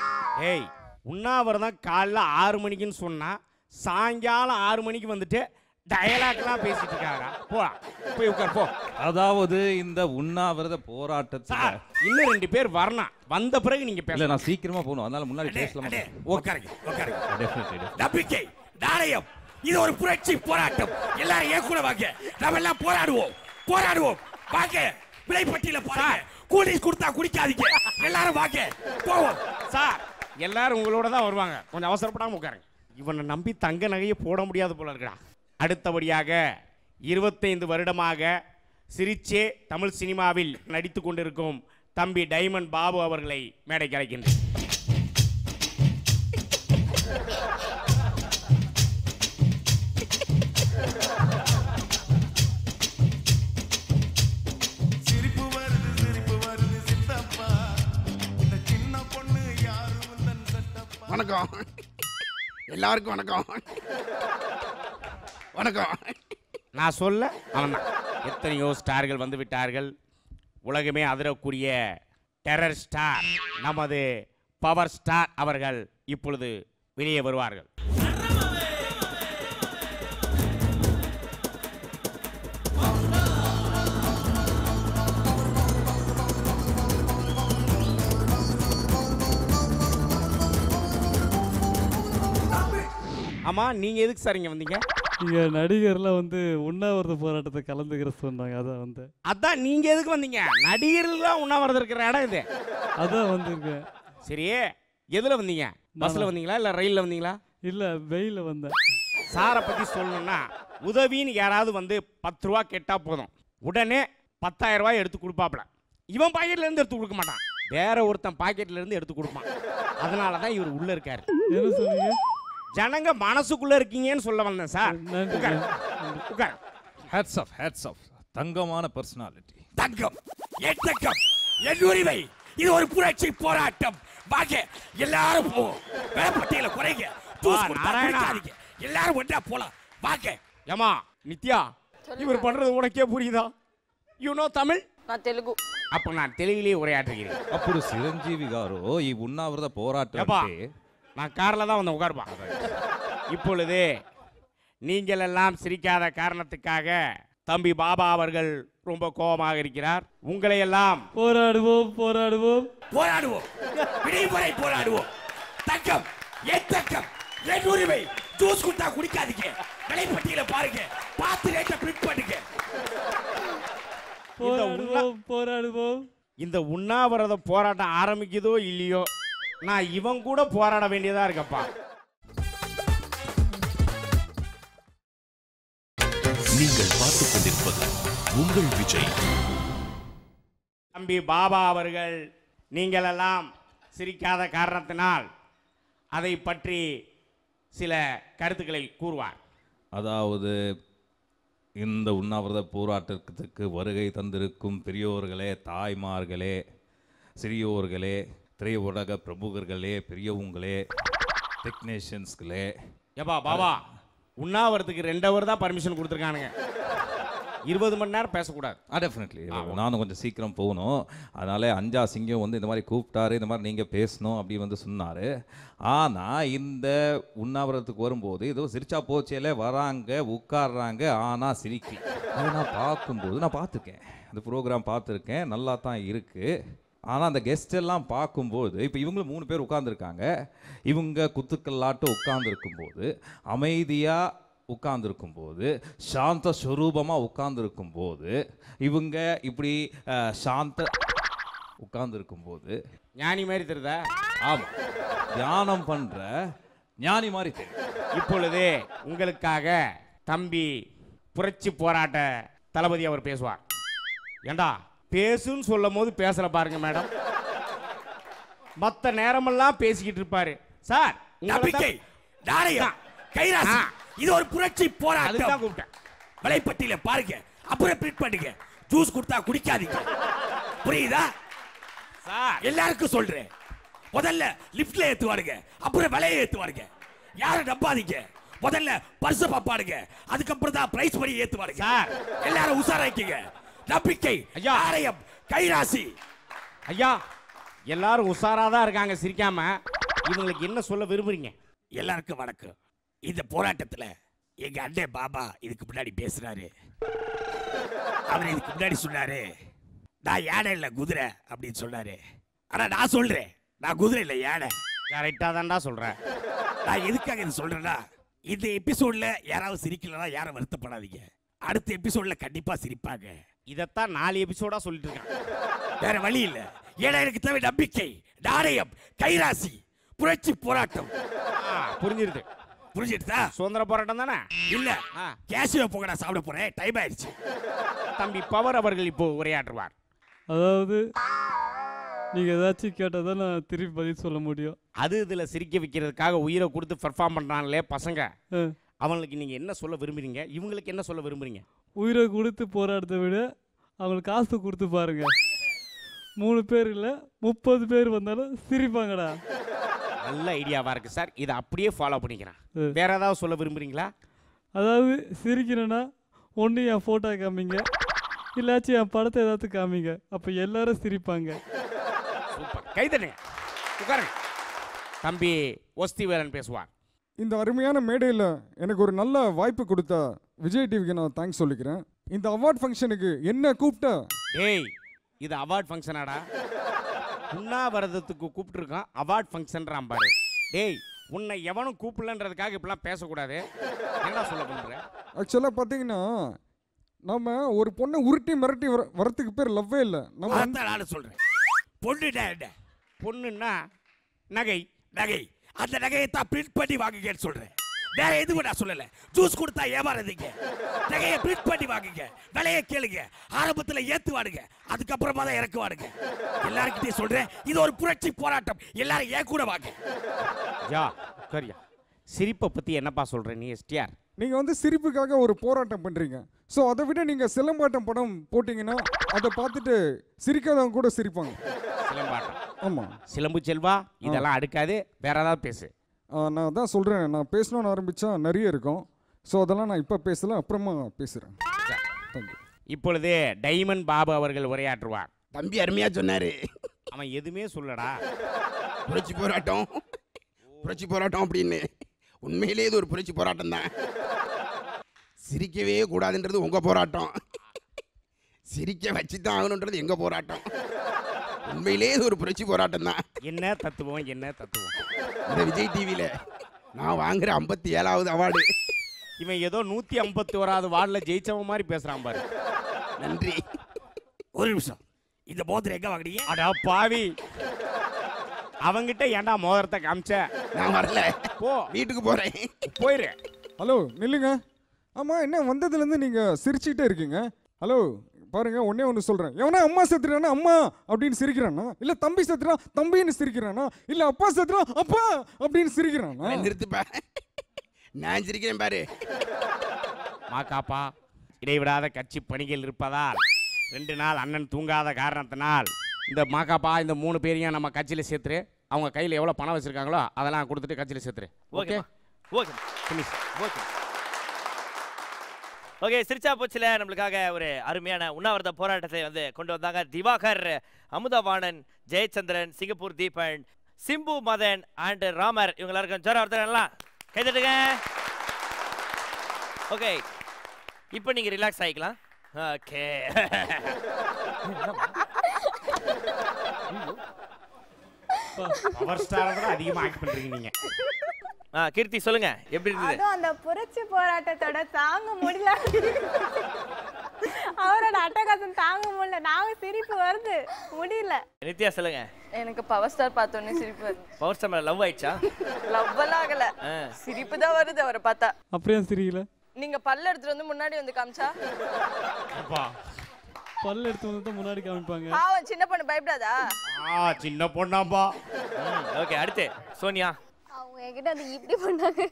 ஏய், உண்ணாவிரதம் காலைல 6 மணிக்குன்னு சொன்னா சாயங்காலம் 6 மணிக்கு வந்துட்டு டயலாக்லாம் பேசிட்டு இருக்காரா? போய் உட்கார் போ. அதாவது இந்த உண்ணாவிரத போராட்டத்தில் இன்னும் 2 பேர் வரணும். வந்த பிறகு நீங்க பேச. நான் சீக்கிரமா போகணும், அதனால முன்னாடி பேசலாமா? நம்பிக்கை, நாணயம், இது ஒரு புரட்சி போராட்டம். எல்லாரும் ஏன் கூட வாங்க. நம்ம எல்லாம் போராடுவோம். வாங்க, விலைப்பட்டியல பாருங்க. கூலி கொடுத்தா குடிக்காதீங்க. எல்லாரும் வாங்க, போவோம். சார், எல்லாரும் உங்களோட தான் வருவாங்க. கொஞ்சம் அவசரப்படாம உட்காருங்க. இவனை நம்பி தங்க நகையை போட முடியாது போல இருக்கா. அடுத்தபடியாக 25 வருடமாக சிரிச்சே தமிழ் சினிமாவில் நடித்து கொண்டிருக்கும் தம்பி டைமண்ட் பாபு அவர்களை மேடைக்கு அழைக்கின்றேன். வணக்கம். எல்லாருக்கும் வணக்கம். வணக்கம். நான் சொல்ல அவன் எத்தனையோ ஸ்டார்கள் வந்து விட்டார்கள். உலகமே அதிரக்கூடிய டெரர் ஸ்டார் நமது பவர் ஸ்டார் அவர்கள் இப்பொழுது வெளியே வருவார்கள். ஆமா, நீங்க எதுக்கு சார் இங்க வந்தீங்க? இங்க நடிகர்லாம் வந்து உண்ணாவிரத போராட்டத்தை கலந்துக்கிற சொன்னாங்க, அதான் வந்து. அதான் நீங்க எதுக்கு வந்தீங்க? நடிகர்லாம் உண்ணாவிரதம் இருக்கிற இடம் இது. அதான் வந்திருக்கேன். சரி, எதுல வந்தீங்க? பஸ்ல வந்தீங்களா இல்ல ரயில்ல வந்தீங்களா? இல்ல வெயில வந்தேன். சாரை பத்தி சொல்லணும்னா உதவின்னு யாராவது வந்து 10 ரூபா கேட்டா போதும், உடனே 10,000 ரூபாய் எடுத்து கொடுப்பாப்ல. இவன் பாக்கெட்ல இருந்து எடுத்து கொடுக்க மாட்டான், வேற ஒருத்தன் பாக்கெட்ல இருந்து எடுத்து கொடுப்பான். அதனாலதான் இவர் உள்ள இருக்காரு. என்ன சொன்னீங்க? ஜனங்க மனசுக்குள்ள இருக்கீங்கன்னு சொல்ல வந்தேன் சார். உட்கார். Hats off, hats off. தங்கமான பர்சனாலிட்டி. தங்கம், என் தங்கம், என் உரிமை. இது ஒரு புரட்சி போராட்டம். வாங்க எல்லாரும் போவோம். வேலைப்பட்டியல குறைங்க, எல்லாரும் ஒன்றா போலாம். வாங்க. ஏமா நித்யா, இவர் பண்றது உனக்கே புரியுதா? You know Tamil? நான் தெலுங்கு. அப்ப நான் தெலுங்கிலே உரையாற்றுகிறேன். అప్పుడు చిరంజీవి గారు ఈ ఉన్నావృత పోరాటం நான் கார்ல தான் வந்து உட்கார்ப்பா. இப்பொழுது நீங்கள் எல்லாம் சிரிக்காத காரணத்துக்காக தம்பி பாபா அவர்கள் ரொம்ப கோபமாக இருக்கிறார். உங்களை எல்லாம் போராடுவோம் போராடுவோம் போராடுவோம், விடுமுறை போராடுவோம். தங்கம், என் தங்கம், என் உரிமை. ஜூஸ் குட்டா குடிக்காதீங்க, விலைப்பட்டியல பாருங்க, பார்த்து ரேட்டை பிரிண்ட் பண்ணுங்க. போராடுவோம். இந்த உண்ணாவிரத போராட்டம் ஆரம்பிக்குதோ இல்லையோ, நான் இவன் கூட போராட வேண்டியதா இருக்கப்பா. நீங்கள் பார்த்துக் கொண்டிருப்பது உங்கள் விஜய். தம்பி பாபா அவர்கள் நீங்கள் எல்லாம் சிரிக்காத காரணத்தினால் அதை பற்றி சில கருத்துக்களை கூறுவார். அதாவது இந்த உண்ணாவிரத போராட்டத்துக்கு வருகை தந்திருக்கும் பெரியோர்களே, தாய்மார்களே, சிறியோர்களே, திரையுலக பிரமுகர்களே, பெரியவங்களே, டெக்னீஷியன்ஸ்களே. ஏப்பா பாபா, உண்ணாவிரத்துக்கு 2 ஹவர் தான் பர்மிஷன் கொடுத்துருக்கானுங்க, 20 மணி நேரம் பேசக்கூடாது. டெஃபினெட்லி நானும் கொஞ்சம் சீக்கிரம் போகணும். அதனால் அஞ்சா சிங்கம் வந்து இந்த மாதிரி கூப்பிட்டாரு, இந்த மாதிரி நீங்கள் பேசணும் அப்படின்னு வந்து சொன்னார். ஆனால் இந்த உண்ணாவிரத்துக்கு வரும்போது ஏதோ சிரிச்சா போச்சேல வராங்க, உட்காடுறாங்க, ஆனால் சிரிக்கி. அதை நான் பார்க்கும்போது நான் பார்த்துருக்கேன், அந்த ப்ரோக்ராம் பார்த்துருக்கேன், நல்லா தான் இருக்குது. ஆனால் அந்த கெஸ்ட் எல்லாம் பார்க்கும்போது இப்போ இவங்க 3 பேர் உட்காந்துருக்காங்க. இவங்க குத்துக்கல்லாட்டு உட்காந்துருக்கும்போது, அமைதியாக உட்கார்ந்துருக்கும்போது, சாந்த ஸ்வரூபமாக உட்கார்ந்துருக்கும்போது, இவங்க இப்படி சாந்த உட்கார்ந்துருக்கும்போது ஞானி மாதிரி தெரியுதா? ஆமாம், தியானம் பண்ணுற ஞானி மாதிரி தெரியும். இப்பொழுது உங்களுக்காக தம்பி புரட்சி போராட்ட தளபதி அவர் பேசுவார். ஏண்டா பேசுன்னு சொல்லும் போது பேசல பாருங்க மேடம், மற்ற நேரமெல்லாம் பேசிக்கிட்டு இருப்பாரு சார். நம்பிக்கை, நாணயம், கைராசி, இது ஒரு புரட்சி போராட்டம். அதுதான் கூப்பிட்டேன். விலைப்பட்டியல பாருங்க, அப்புறம் பிரிண்ட் பண்ணுங்க. ஜூஸ் கொடுத்தா குடிக்காதீங்க, புரியுதா? எல்லாருக்கும் சொல்றேன், முதல்ல லிப்ட்ல ஏத்துவாருங்க, அப்புறம் விலையை ஏத்துவாருங்க. யாரும் நம்பாதீங்க, முதல்ல பர்ஸ் பாப்பாடுங்க, அதுக்கப்புறம் தான் பிரைஸ் பண்ணி ஏத்துவாருங்க. எல்லாரும் உஷாராக்கிங்க. நம்பிக்கை, நாணயம், கைராசி. ஐயா, எல்லாரும் உஷாராதான் இருக்காங்க, சிரிக்காம. இவங்களுக்கு என்ன சொல்ல விரும்புறீங்க? எல்லாருக்கும் வணக்கம். இந்த போராட்டத்தில் எங்க அண்ணன் பாபா இதுக்கு முன்னாடி பேசுறாரு. அவர் இதுக்கு முன்னாடி சொன்னாரு, நான் யானை இல்லை குதிரை அப்படின்னு சொன்னாரு. ஆனா நான் சொல்றேன், நான் குதிரை இல்லை, யானை. கரெக்டா தான்டா சொல்றேன். நான் எதுக்காக இது சொல்றேன்னா, இந்த எபிசோட்ல யாராவது சிரிக்கலன்னா யாரும் வருத்தப்படாதீங்க, அடுத்த எபிசோட்ல கண்டிப்பா சிரிப்பாங்க. இதைத்தான் 4 எபிசோடா சொல்லிட்டு இருக்கான். வேற வழி இல்ல. ஏன்னா எனக்கு தேவை நம்பிக்கை, நாணயம், கைராசி, புரட்சி போராட்டம். புரிஞ்சிருது. புரிஞ்சிருதா? சுதந்திர போராட்டம் தானே? இல்ல, கேஷியோ போக நான் சாப்பிட போறேன், டைம் ஆயிடுச்சு. தம்பி பவர் அவர்கள் இப்போ உரையாற்றுவார். அதாவது நீங்க ஏதாச்சும் கேட்டால் தான் நான் திருப்பி பதில் சொல்ல முடியும். அது இதில் சிரிக்க வைக்கிறதுக்காக உயிரை கொடுத்து பெர்ஃபார்ம் பண்ணுறாங்களே பசங்க, அவங்களுக்கு நீங்கள் என்ன சொல்ல விரும்புறீங்க? இவங்களுக்கு என்ன சொல்ல விரும்புறீங்க? உயிரை கொடுத்து போராட்டத்தை விட அவங்களுக்கு காசு கொடுத்து பாருங்க. 3 பேர் இல்லை 30 பேர் வந்தாலும் சிரிப்பாங்கடா. நல்ல ஐடியாவா இருக்கு சார். இதை அப்படியே ஃபாலோ பண்ணிக்கிறேன். வேற ஏதாவது சொல்ல விரும்புறீங்களா? அதாவது சிரிக்கணும்னா ஒன்று என் ஃபோட்டோ காமிங்க, இல்லாச்சும் என் படத்தை ஏதாவது காமிங்க, அப்போ எல்லாரும் சிரிப்பாங்க. சூப்பர், கைதட்டுங்க. உட்காருங்க. தம்பி ஒஸ்திவேலன் பேசுவார். இந்த அருமையான மேடையில் எனக்கு ஒரு நல்ல வாய்ப்பு கொடுத்த விஜய் டிவிக்கு நான் தேங்க்ஸ் சொல்லிக்கிறேன். இந்த அவார்ட் ஃபங்க்ஷனுக்கு என்ன கூப்பிட்டா? ஏய், இது அவார்ட் ஃபங்க்ஷனாடா? உண்ணாவிரதத்துக்கு கூப்பிட்டுருக்கான், அவார்ட் ஃபங்க்ஷன்றான் பாரு. டேய், உன்னை எவனும் கூப்பிடலன்றதுக்காக இப்படிலாம் பேசக்கூடாது. என்ன சொல்ல பண்ணுற? ஆக்சுவலாக பார்த்தீங்கன்னா நம்ம ஒரு பொண்ணை உருட்டி மிரட்டி வரத்துக்கு பேர் லவ்வே இல்லை. நம்ம நான் சொல்கிறேன், பொண்ணு பொண்ணுன்னா நகை நகை, அந்த நகையை தான் பிரிண்ட் பண்ணி வாங்குங்கன்னு சொல்கிறேன். வேற எதுவும் நான் சொல்லலை. ஜூஸ் கொடுத்தா ஏமாறதுங்க, நகையை பிரிண்ட் பண்ணி வாங்குங்க, விலையை கேளுங்க, ஆரம்பத்தில் ஏற்றுவாடுங்க, அதுக்கப்புறமா தான் இறக்குவாடுங்க. எல்லாருக்கிட்டையும் சொல்கிறேன், இது ஒரு புரட்சி போராட்டம், எல்லாரும் ஏன் கூட வாங்க. யா கரியா, சிரிப்பை பற்றி என்னப்பா சொல்கிற நீ எஸ்டிஆர்? நீங்கள் வந்து சிரிப்புக்காக ஒரு போராட்டம் பண்ணுறீங்க. ஸோ அதை விட நீங்கள் சிலம்பாட்டம் படம் போட்டிங்கன்னா அதை பார்த்துட்டு சிரிக்காதவங்க கூட சிரிப்பாங்க. சிலம்பாட்டம்? ஆமாம். சிலம்பு செல்வா, இதெல்லாம் அடுக்காது, வேற ஏதாவது பேசு. நான் தான் சொல்கிறேன், நான் பேசணும்னு ஆரம்பித்தா நிறைய இருக்கும். ஸோ அதெல்லாம் நான் இப்போ பேசல, அப்புறமா பேசுகிறேன். தேங்க்யூ. இப்பொழுது டைமண்ட் பாபு அவர்கள் உரையாற்றுவார். தம்பி அருமையாக சொன்னார். அவன் எதுவுமே சொல்லடா. புரட்சி போராட்டம், புரட்சி போராட்டம் அப்படின்னு. உண்மையிலே இது ஒரு புரட்சி போராட்டம் தான். சிரிக்கவே கூடாதுன்றது உங்கள் போராட்டம், சிரிக்க வச்சு தான் ஆகணுன்றது எங்கள் போராட்டம். உண்மையிலே இது ஒரு புரட்சி போராட்டம் தான். என்ன தத்துவம், என்ன தத்துவம்? இந்த விஜய் டிவியில் நான் வாங்குற 57வது அவார்டு. இவன் ஏதோ 151வது வார்டில் ஜெயிச்சவன் மாதிரி பேசுகிறான் பாரு. நன்றி. ஒரு நிமிஷம், இந்த மோதிரம் எங்கே வாங்கினீங்க? அடா பாவி, அவங்கிட்ட ஏன்டா மோதிரத்தை காமிச்ச? நான் வரல, போ, வீட்டுக்கு போகிறேன். போயிரு. ஹலோ நில்லுங்க. ஆமாம், என்ன வந்ததுலேருந்து நீங்கள் சிரிச்சுக்கிட்டே இருக்கீங்க? ஹலோ பாருங்க, ஒன்னே ஒன்று சொல்கிறேன். எவனா அம்மா செத்துறானா அம்மா அப்படின்னு சிரிக்கிறானா, இல்லை தம்பி செத்துறா தம்பின்னு சிரிக்கிறானா, இல்லை அப்பா செத்துறா அப்பா அப்படின்னு சிரிக்கிறானா? நிறுத்துப்பா, நான் சிரிக்கிறேன் பாரு. மாக்காப்பா, இடைவிடாத கட்சி பணிகள் இருப்பதால் 2 நாள் அண்ணன் தூங்காத காரணத்தினால் இந்த மாக்காப்பா இந்த 3 பேரையும் நம்ம கட்சியில் சேர்த்துரு. அவங்க கையில் எவ்வளோ பணம் வச்சுருக்காங்களோ அதெல்லாம் கொடுத்துட்டு கட்சியில் சேர்த்துரு. Okay okay okay okay. சிரிச்சா போச்சுல நம்மளுக்காக ஒரு அருமையான உண்ணாவிரத போராட்டத்தை வந்து கொண்டு வந்தாங்க திவாகர், அமுதவாணன், ஜெயச்சந்திரன், சிங்கப்பூர் தீபன், சிம்பு மதன் அண்ட் ராமர். இவங்க எல்லாருக்கும் ஜோரா ஒருத்தர் கைதட்டுங்க. ஓகே, இப்போ நீங்க ரிலாக்ஸ் ஆகிக்கலாம். ஓகே, பவர் ஸ்டாரை விட அதிகமாக ஆக்ட் பண்ணுறீங்க நீங்க. கீர்த்தி சொல்லுங்க, எப்படி இருந்தது? அதுவும் அந்த புரட்சி போராட்டத்தோட தாங்க முடியல, அவரோட அட்டகாசம் தாங்க முடியல, நாங்க சிரிப்பு வருது முடியல. நித்யா சொல்லுங்க. எனக்கு பவர் ஸ்டார் பார்த்தோன்னே சிரிப்பு வருது. பவர் ஸ்டார் மேல லவ் ஆயிடுச்சா? லவ் எல்லாம் ஆகல, சிரிப்பு தான் வருது அவரை பார்த்தா. அப்படியே சிரிக்கல. நீங்க பல்ல எடுத்துட்டு வந்து முன்னாடி வந்து காமிச்சா? பல்ல எடுத்து வந்து தான் முன்னாடி காமிப்பாங்க. சின்ன பொண்ணு பயப்படாதா? சின்ன பொண்ணாம்பா. ஓகே, அடுத்து சோனியா. அவங்க என்கிட்ட அது இப்படி பண்ணாங்க,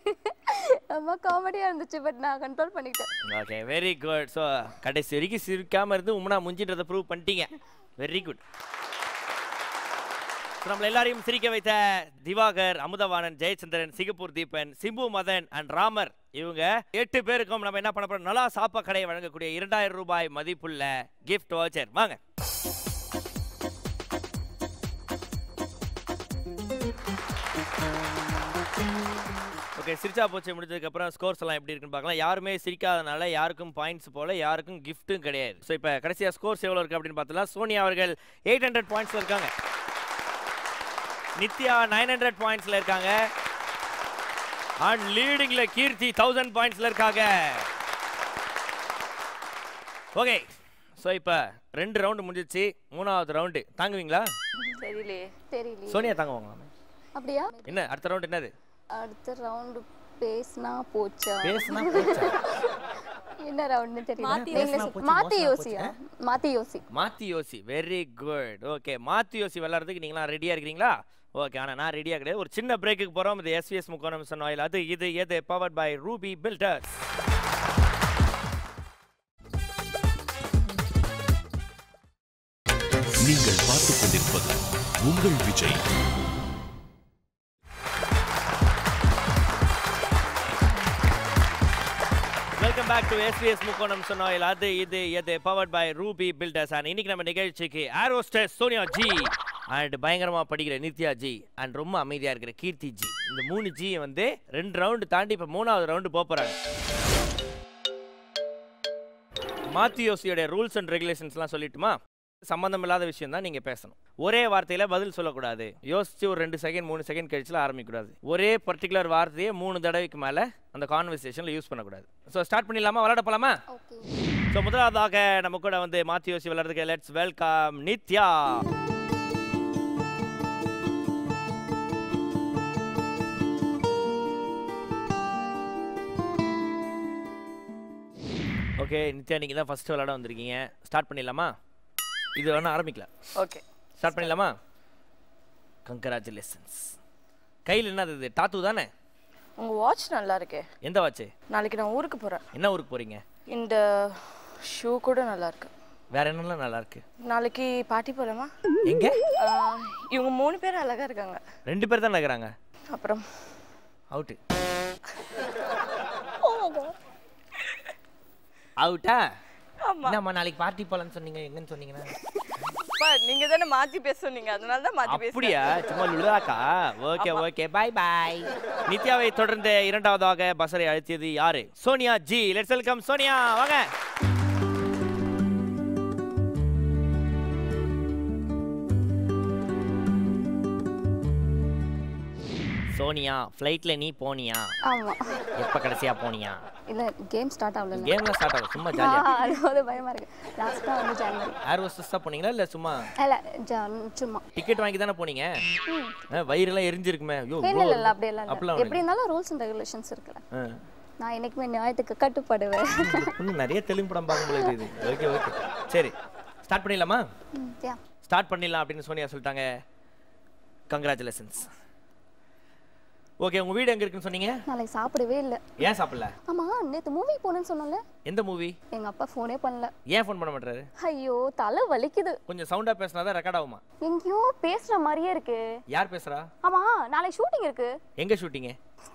ரொம்ப காமெடியாக இருந்துச்சு, பட் நான் கண்ட்ரோல் பண்ணிட்டேன். Okay, very good. ஸோ கடைசி வரைக்கும் சிரிக்காமல் இருந்து உம்னா முஞ்சின்றதை ப்ரூவ் பண்ணிட்டீங்க. Very good. நம்மள எல்லாரையும் சிரிக்க வைத்த திவாகர், அமுதவாணன், ஜெயச்சந்திரன், சிங்கப்பூர் தீபன், சிம்பு மதன் அண்ட் ராமர், இவங்க 8 பேருக்கும் நம்ம என்ன பண்ண போறோம், நல்லா சாப்பா கடையை வழங்கக்கூடிய 2000 ரூபாய் மதிப்புள்ள கிஃப்ட் வவுச்சர். வாங்க. ஓகே, சிரிச்சா போச்சு முடிஞ்சதுக்கப்புறம் ஸ்கோர்ஸ் எல்லாம் எப்படி இருக்குன்னு பார்க்கலாம். யாருமே சிரிக்காதனால யாருக்கும் பாயிண்ட்ஸ் போல, யாருக்கும் கிஃப்ட்டும் கிடையாது. ஸோ இப்போ கடைசியாக ஸ்கோர்ஸ் எவ்வளோ இருக்குது அப்படின்னு பார்த்தலாம். சோனியா அவர்கள் 800 பாயிண்ட்ஸில் இருக்காங்க, நித்யா 900 பாயிண்ட்ஸில் இருக்காங்க, அண்ட் லீடிங்ல கீர்த்தி 1000 பாயிண்ட்ஸில் இருக்காங்க. ஓகே, ஸோ இப்போ 2 ரவுண்டு முடிஞ்சிச்சு, 3வது ரவுண்டு தாங்குவீங்களா? தெரியலையே. சோனியா தாங்குவாங்களா? அப்படியா? என்ன அடுத்த ரவுண்டு என்னது? அடுத்த ரவுண்டு பேசினா போச்சா? பேசினா போச்சா? என்ன ரவுண்ட்னு தெரியல. மாத்தி யோசியா? மாத்தி யோசி. Very good. ஓகே, மாத்தி யோசி விளையாடுறதுக்கு நீங்களாம் ரெடியா இருக்கிறீங்களா? ஓகே, ஆனால் நான் ரெடியாக கிடையாது. ஒரு சின்ன பிரேக்குக்கு போகிறோம். இது எஸ்விஎஸ் முக்கோணம் ஆயில், அது இது எது பவர்ட் பை ரூபி பில்டர்ஸ். நீங்கள் பார்த்துக் கொண்டிருப்பது உங்கள் விஜய். பேக் டு SBS முக்கோணம் சொன்னாயில் அது இது எது powered by Ruby builders. And இன்னைக்கு நம்ம நிகழ்ச்சிக்கு air hostess Sonia ji and பயங்கரமாக படிக்கிற நித்யா ஜி அண்ட் ரொம்ப அமைதியாக இருக்கிற கீர்த்தி ஜி, இந்த 3 ஜி வந்து 2 ரவுண்டு தாண்டி இப்போ 3வது ரவுண்டு போகிறாங்க. மாத்தியோசியோட ரூல்ஸ் அண்ட் ரெகுலேஷன்ஸ்லாம் சொல்லிட்டுமா? சம்மந்தம் இல்லாத விஷயம் தான் நீங்கள் பேசணும். ஒரே வார்த்தையில் பதில் சொல்லக்கூடாது. யோசிச்சு ஒரு 2 செகண்ட் 3 செகண்ட் கழிச்சுல ஆரம்பிக்கக்கூடாது. ஒரே பர்டிகுலர் வார்த்தையை 3 தடவைக்கு மேலே அந்த கான்வர்சேஷனில் யூஸ் பண்ணக்கூடாது. ஸோ ஸ்டார்ட் பண்ணிடலாமா? விளையாட போகலாமா? ஸோ முதலாவதாக நம்ம கூட வந்து மாத்தியோசி விளையாடுறதுக்கு let's welcome Nithya. Okay Nithya, நீங்கள் தான் ஃபஸ்ட்டு விளையாட வந்திருக்கீங்க. ஸ்டார்ட் பண்ணிடலாமா? இது வேணா ஆரம்பிக்கல. ஓகே ஸ்டார்ட் பண்ணிடலாமா? கங்க்ராச்சுலேஷன்ஸ். கையில் என்னது இது? டாத்து தானே? உங்கள் வாட்ச் நல்லா இருக்கே. எந்த வாட்ச்? நாளைக்கு நான் ஊருக்கு போகிறேன். என்ன ஊருக்கு போகிறீங்க? இந்த ஷூ கூட நல்லா இருக்கு. வேற என்னெல்லாம் நல்லா இருக்கு? நாளைக்கு பார்ட்டி போகிறேமா? எங்க? இவங்க 3 பேர் அழகாக இருக்காங்க. 2 பேர் தான் இருக்கிறாங்க. அப்புறம் அவுட்டு. அவுட்டா? என்னம்மா நாளைக்கு பார்ட்டி போகலான்னு சொன்னீங்க, எங்கன்னு சொன்னீங்கன்னா? நீங்க தானே மாத்தி பேச சொன்னீங்க, அதனால தான் மாத்தி பேசுறேன். அப்படியா? சும்மா லுலாக்கா. Okay okay, bye bye. நித்யாவை தொடர்ந்து 2வதாக பஸரை அழுத்தியது யாரு? சோனியா ஜி. Let's welcome Sonia. வாங்க. சோனியா, ஃப்ளைட்ல நீ போனியா? ஆமா. எப்ப கடைசியா போனியா? இல்ல கேம் ஸ்டார்ட் ஆகல. கேம்ல ஸ்டார்ட் ஆகல, சும்மா ஜாலியா. அது பயமா இருக்கு. லாஸ்டா வந்து ஜனவரி. ஏர் ஹோஸ்டஸ் தான் போனீங்களா இல்ல சும்மா? இல்ல சும்மா. டிக்கெட் வாங்கி தானே போனீங்க? வயிறெல்லாம் எரிஞ்சிருக்குமே. ஐயோ இல்ல அப்படி இல்ல. எப்படி இருந்தாலும் ரூல்ஸ் அண்ட் ரெகுலேஷன்ஸ் இருக்குல. நான் என்னைக்குமே நியாயத்துக்கு கட்டுப்படுவேன். இன்னும் நிறைய தெலுங்கு படம் பார்க்க முடியல இது. ஓகே ஓகே, சரி ஸ்டார்ட் பண்ணிடலாமா? ஸ்டார்ட் பண்ணிடலாம் அப்படின்னு சோனியா சொல்லிட்டாங்க. கங்க்ராச்சுலேஷன்ஸ். ஓகே, உங்க வீடு எங்க இருக்குன்னு சொன்னீங்க? நாளைக்கு சாப்பிடவே இல்ல. ஏன் சாப்பிடல? ஆமா, நேத்து மூவி போனேன்னு சொன்னல. எந்த மூவி? எங்க அப்பா ஃபோனே பண்ணல. ஏன் ஃபோன் பண்ண மாட்டாரு? ஐயோ தலை வலிக்குது. கொஞ்சம் சவுண்டா பேசினா தான் ரெக்கார்ட் ஆகுமா? எங்கயோ பேசுற மாதிரியே இருக்கு. யார் பேசுறா? ஆமா, நாளைக்கு ஷூட்டிங் இருக்கு. எங்க ஷூட்டிங்?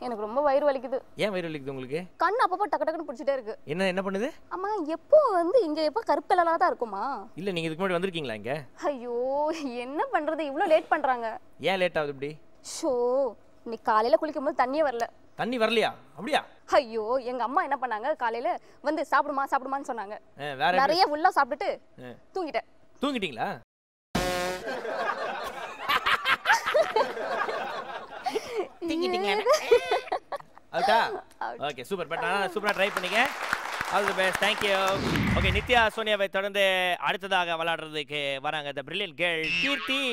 எனக்கு ரொம்ப வயிறு வலிக்குது. ஏன் வயிறு வலிக்குது உங்களுக்கு? கண்ணு அப்பப்போ டக்கு டக்குன்னு பிடிச்சிட்டே இருக்கு. என்ன பண்ணுது? ஆமா, எப்போ வந்து இங்க எப்போ கருப்பு கலரா தான் இருக்குமா? இல்ல, நீங்க இதுக்கு முன்னாடி வந்திருக்கீங்களா இங்க? ஐயோ என்ன பண்றது, இவ்ளோ லேட் பண்றாங்க. ஏன் லேட் ஆகுது இப்படி? ஷோ, நீ காலையில குளிக்கும்போது தண்ணியே வரல. தண்ணி வரலையா? அப்படியா? ஐயோ, எங்க அம்மா என்ன பண்ணாங்க, காலையில வந்து சாப்பிடுமான்னு சொன்னாங்க. வேற நிறைய ஃபுல்லா சாப்பிட்டுட்டு தூங்கிட்டேன். தூங்கிட்டீங்களா? அவுட்டா? Okay super. பட் ஆனா சூப்பரா ட்ரை பண்ணீங்க. All the best. Thank you. Okay, Nithya சோனியாவை தொடர்ந்து அடுத்ததாக விளையாடுறதுக்கு வராங்க தி பிரில்லியன்ட் கேர்ள் கீர்த்தி.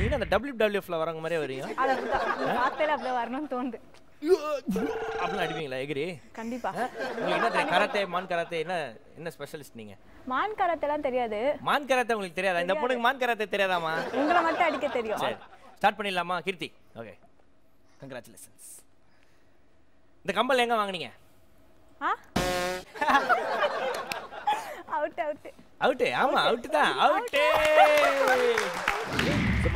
நீங்க அந்த WWFல வரவங்க மாதிரியே வரீங்க. வார்த்தையில அப்படியே வரணும்னு தோணுது. அப்படிலாம் அடிப்பீங்களா எகிரி? கண்டிப்பா. உங்களுக்கு என்ன கராத்தே, மான் கராத்தே என்ன ஸ்பெஷலிஸ்ட் நீங்க? மான் கராத்தேலாம் தெரியாது. மான் கராத்தே உங்களுக்கு தெரியாதா? இந்த பொண்ணுக்கு மான் கராத்தே தெரியாதாமா? உங்களை மட்டும் அடிக்க தெரியும். சரி ஸ்டார்ட் பண்ணிடலாமா கீர்த்தி? Okay, congratulations. இந்த கம்பல் எங்க வாங்குனீங்க? Out out out. ஆமா அவுட் தான். அவுட்.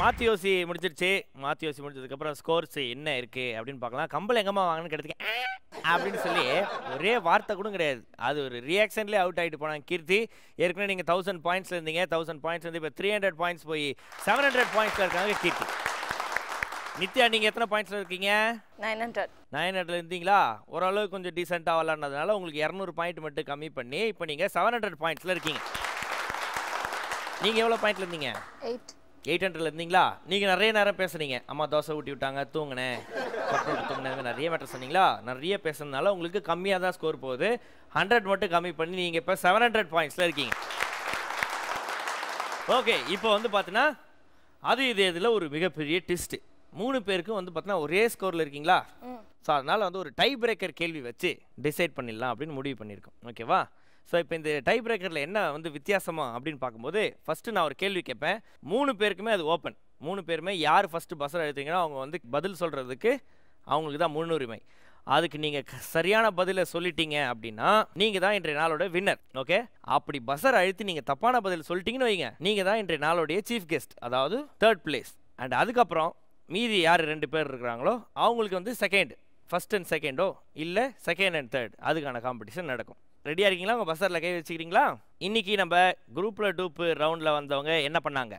மாத்தியோசி முடிஞ்சிருச்சு. மாத்தியோசி முடிஞ்சதுக்கு அப்புறம் ஸ்கோர்ஸ் என்ன இருக்கு அப்படின்னு பார்க்கலாம். கம்பல் எங்கம்மா வாங்கணும்னு கேட்டதுக்கு அப்படின்னு சொல்லி ஒரே வார்த்தை கூட கிடையாது. அது ஒரு ரியாக்ஷன்லேயே அவுட் ஆகிட்டு போனாங்க கீர்த்தி. ஏற்கனவே நீங்கள் 1000 பாயிண்ட்ஸில் இருந்தீங்க. 1000 பாயிண்ட்ஸ் வந்து இப்போ 300 பாயிண்ட்ஸ் போய் 700 பாயிண்ட்ஸில் இருக்காங்க கீர்த்தி. நித்யா, நீங்கள் எத்தனை பாயிண்ட்ஸில் இருக்கீங்க? 900 இருந்தீங்களா? ஓரளவுக்கு கொஞ்சம் டீசெண்டாக விளாட்னதுனால உங்களுக்கு 200 பாயிண்ட் மட்டும் கம்மி பண்ணி இப்போ நீங்கள் 700 பாயிண்ட்ஸில் இருக்கீங்க. நீங்கள் எவ்வளோ பாயிண்ட்ல இருந்தீங்க? 800 இருந்தீங்களா? நீங்கள் நிறைய நேரம் பேசுனீங்க. அம்மா தோசை ஊட்டி விட்டாங்க, தூங்கினேன், தூங்கினேன், நிறைய மேட்டர் சொன்னீங்களா? நிறைய பேசுனதுனால உங்களுக்கு கம்மியாக தான் ஸ்கோர் போகுது. 100 மட்டும் கம்மி பண்ணி நீங்கள் இப்போ 700 பாயிண்ட்ஸில் இருக்கீங்க. ஓகே, இப்போ வந்து பார்த்தீங்கன்னா அது இதில் ஒரு மிகப்பெரிய ட்விஸ்ட்டு. 3 பேருக்கும் வந்து பார்த்தீங்கன்னா ஒரே ஸ்கோரில் இருக்கீங்களா? ஸோ அதனால் வந்து ஒரு டை பிரேக்கர் கேள்வி வச்சு டிசைட் பண்ணிடலாம் அப்படின்னு முடிவு பண்ணியிருக்கோம். ஓகேவா? ஸோ இப்போ இந்த டை பிரேக்கரில் என்ன வந்து வித்தியாசமா அப்படின்னு பார்க்கும்போது ஃபஸ்ட்டு நான் ஒரு கேள்வி கேட்பேன். 3 பேருக்குமே அது ஓப்பன். 3 பேருமே யார் ஃபஸ்ட்டு பஸ்ஸர் எடுத்தீங்கன்னா அவங்க வந்து பதில் சொல்கிறதுக்கு அவங்களுக்கு தான் முன்னுரிமை. அதுக்கு நீங்கள் சரியான பதிலை சொல்லிட்டீங்க அப்படின்னா நீங்கள் தான் இன்றைய நாளோட வின்னர். ஓகே, அப்படி பஸர் அழுத்தி நீங்கள் தப்பான பதில் சொல்லிட்டீங்கன்னு வைங்க, நீங்கள் தான் இன்றைய நாளோடைய சீஃப் கெஸ்ட், அதாவது 3rd பிளேஸ். அண்ட் அதுக்கப்புறம் மீதி யார் 2 பேர் இருக்கிறாங்களோ அவங்களுக்கு வந்து செகண்ட், ஃபர்ஸ்ட் அண்ட் செகண்டோ இல்லை செகண்ட் அண்ட் தேர்ட், அதுக்கான காம்படிஷன் நடக்கும். ரெடியாக இருக்கீங்களா? உங்கள் பஸரில் கை வச்சுக்கிறீங்களா? இன்னைக்கு நம்ம குரூப்பில் டூப்பு ரவுண்டில் வந்தவங்க என்ன பண்ணாங்க?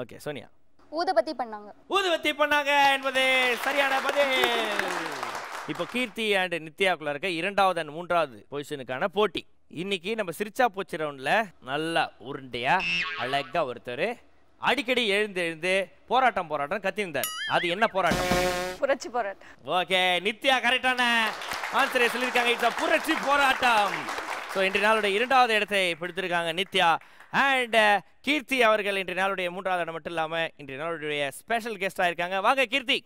ஓகே சோனியா. ஊதுபத்தி பண்ணாங்க. ஊதுபத்தி பண்ணாங்க என்பது சரியான பதில். இப்போ கீர்த்தி அண்ட் நித்யாக்குள்ள இருக்க 2வது and 3வது பொசிஷனுக்கான போட்டி. இன்னைக்கு நம்ம சிரிச்சா போச்சு ரவுண்ட்ல நல்லா உருண்டையா அழகா ஒருத்தர் அடிக்கடி எழுந்து போராட்டம் கத்திருந்தார். அது என்ன போராட்டம்? புரட்சி போராட்டம். ஓகே, நித்யா கரெக்டான ஆன்சரை சொல்லியிருக்காங்க. இட்ஸ் புரட்சி போராட்டம். ஸோ இன்றைய நாளுடைய 2வது இடத்தை பிடித்திருக்காங்க நித்யா. அண்ட் கீர்த்தி அவர்கள் இன்றைய நாளுடைய 3வது இடம் மட்டும் இல்லாமல் இன்றைய நாளுடைய ஸ்பெஷல் கெஸ்டாக இருக்காங்க. வாங்க கீர்த்தி.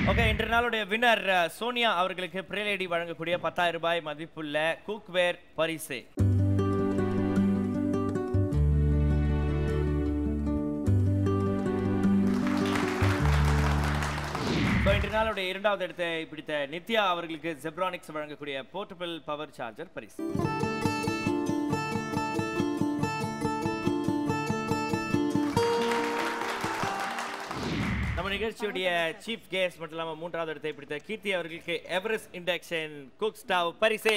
ஓகே, இன்றைய நாளுடைய வின்னர் சோனியா அவர்களுக்கு பிரேலேடி வழங்கக்கூடிய 10,000 ரூபாய் மதிப்புள்ள குக்வேர் பரிசு. இன்றைய நாளுடைய 2வது இடத்தை பிடித்த நித்யா அவர்களுக்கு ஜெப்ரானிக்ஸ் வழங்கக்கூடிய போர்ட்டபிள் பவர் சார்ஜர் பரிசு. நம்ம நிகழ்ச்சியுடைய சீஃப் கெஸ்ட் மட்டும் இல்லாமல் 3வது இடத்தை பிடித்த கீர்த்தி அவர்களுக்கு எவரெஸ்ட் இண்டக்ஷன் குக் ஸ்டவ் பரிசு.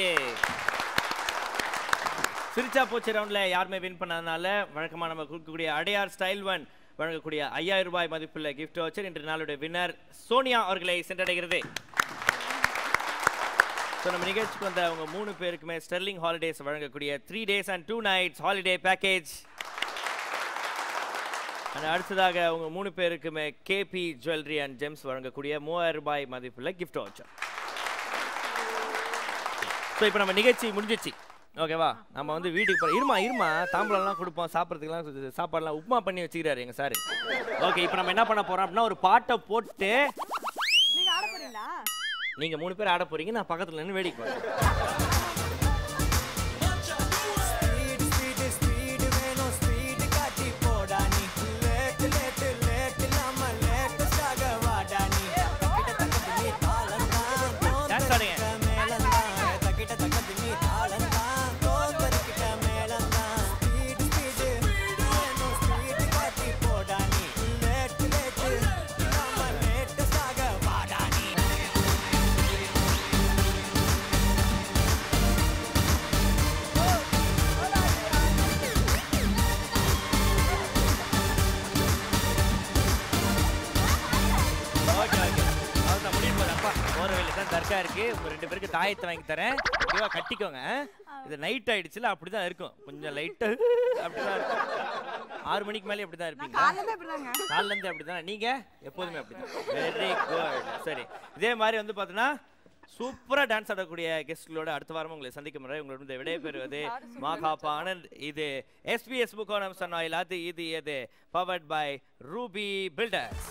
சிரிச்சா போச்சு ரவுண்ட்ல யாருமே வின் பண்ணாதனால வழக்கமாக நம்ம கொடுக்கக்கூடிய அடையார் ஸ்டைல் 1 வழங்கக்கூடிய 5,000 ரூபாய் மதிப்புள்ள கிஃப்ட் வவுச்சர் இன்றைய நாளுடைய வின்னர் சோனியா அவர்களை சென்றடைகிறது. ஸோ நம்ம நிகழ்ச்சிக்கு வந்த அவங்க 3 பேருக்குமே ஸ்டெர்லிங் ஹாலிடேஸ் வழங்கக்கூடிய 3 days and 2 nights holiday package. அடுத்ததாக அவங்க 3 பேருக்குமே கேபி ஜுவல்லரி அண்ட் ஜெம்ஸ் வழங்கக்கூடிய 3,000 ரூபாய் மதிப்புள்ள கிஃப்ட் வவுச்சர். ஸோ இப்போ நம்ம நிகழ்ச்சி முடிஞ்சிச்சு. ஓகேவா, நம்ம வந்து வீட்டுக்கு போகிறோம். இருமா தாம்பூலம்லாம் கொடுப்போம், சாப்பிட்றதுக்குலாம் சாப்பாடுலாம் உப்புமா பண்ணி வச்சுக்கிறாரு எங்கள் சார். ஓகே, இப்போ நம்ம என்ன பண்ண போகிறோம் அப்படின்னா ஒரு பாட்டை போட்டு நீங்கள் 3 பேர் ஆட போகிறீங்க, நான் பக்கத்தில் நின்று வேடிக்கை போகிறேன். இருக்கு. உங்க 2 பேருக்கு தாயத்தை வாங்கி தரேன், ஓகேவா? கட்டிக்கோங்க. இது நைட் ஆயிடுச்சுல, அப்படிதான் இருக்கும். கொஞ்சம் லைட்டா அப்படிதான் இருக்கும். 6 மணிக்கு மேலே அப்படிதான் இருப்பீங்க. காலைல இருந்து அப்படிதான். நீங்க எப்போதுமே அப்படிதான். Very good. சரி, இதே மாதிரி வந்து பாத்தீங்கன்னா சூப்பரா டான்ஸ் ஆடக்கூடிய கெஸ்ட்களோட அடுத்த வாரம் உங்களை சந்திக்கும் முறை உங்களோட விடை பெறுவது மாகாப்பா ஆனந்த். இது SBS புக்கோணம் சன்னாயில் அது இது பவர்ட் பை ரூபி பில்டர்ஸ்.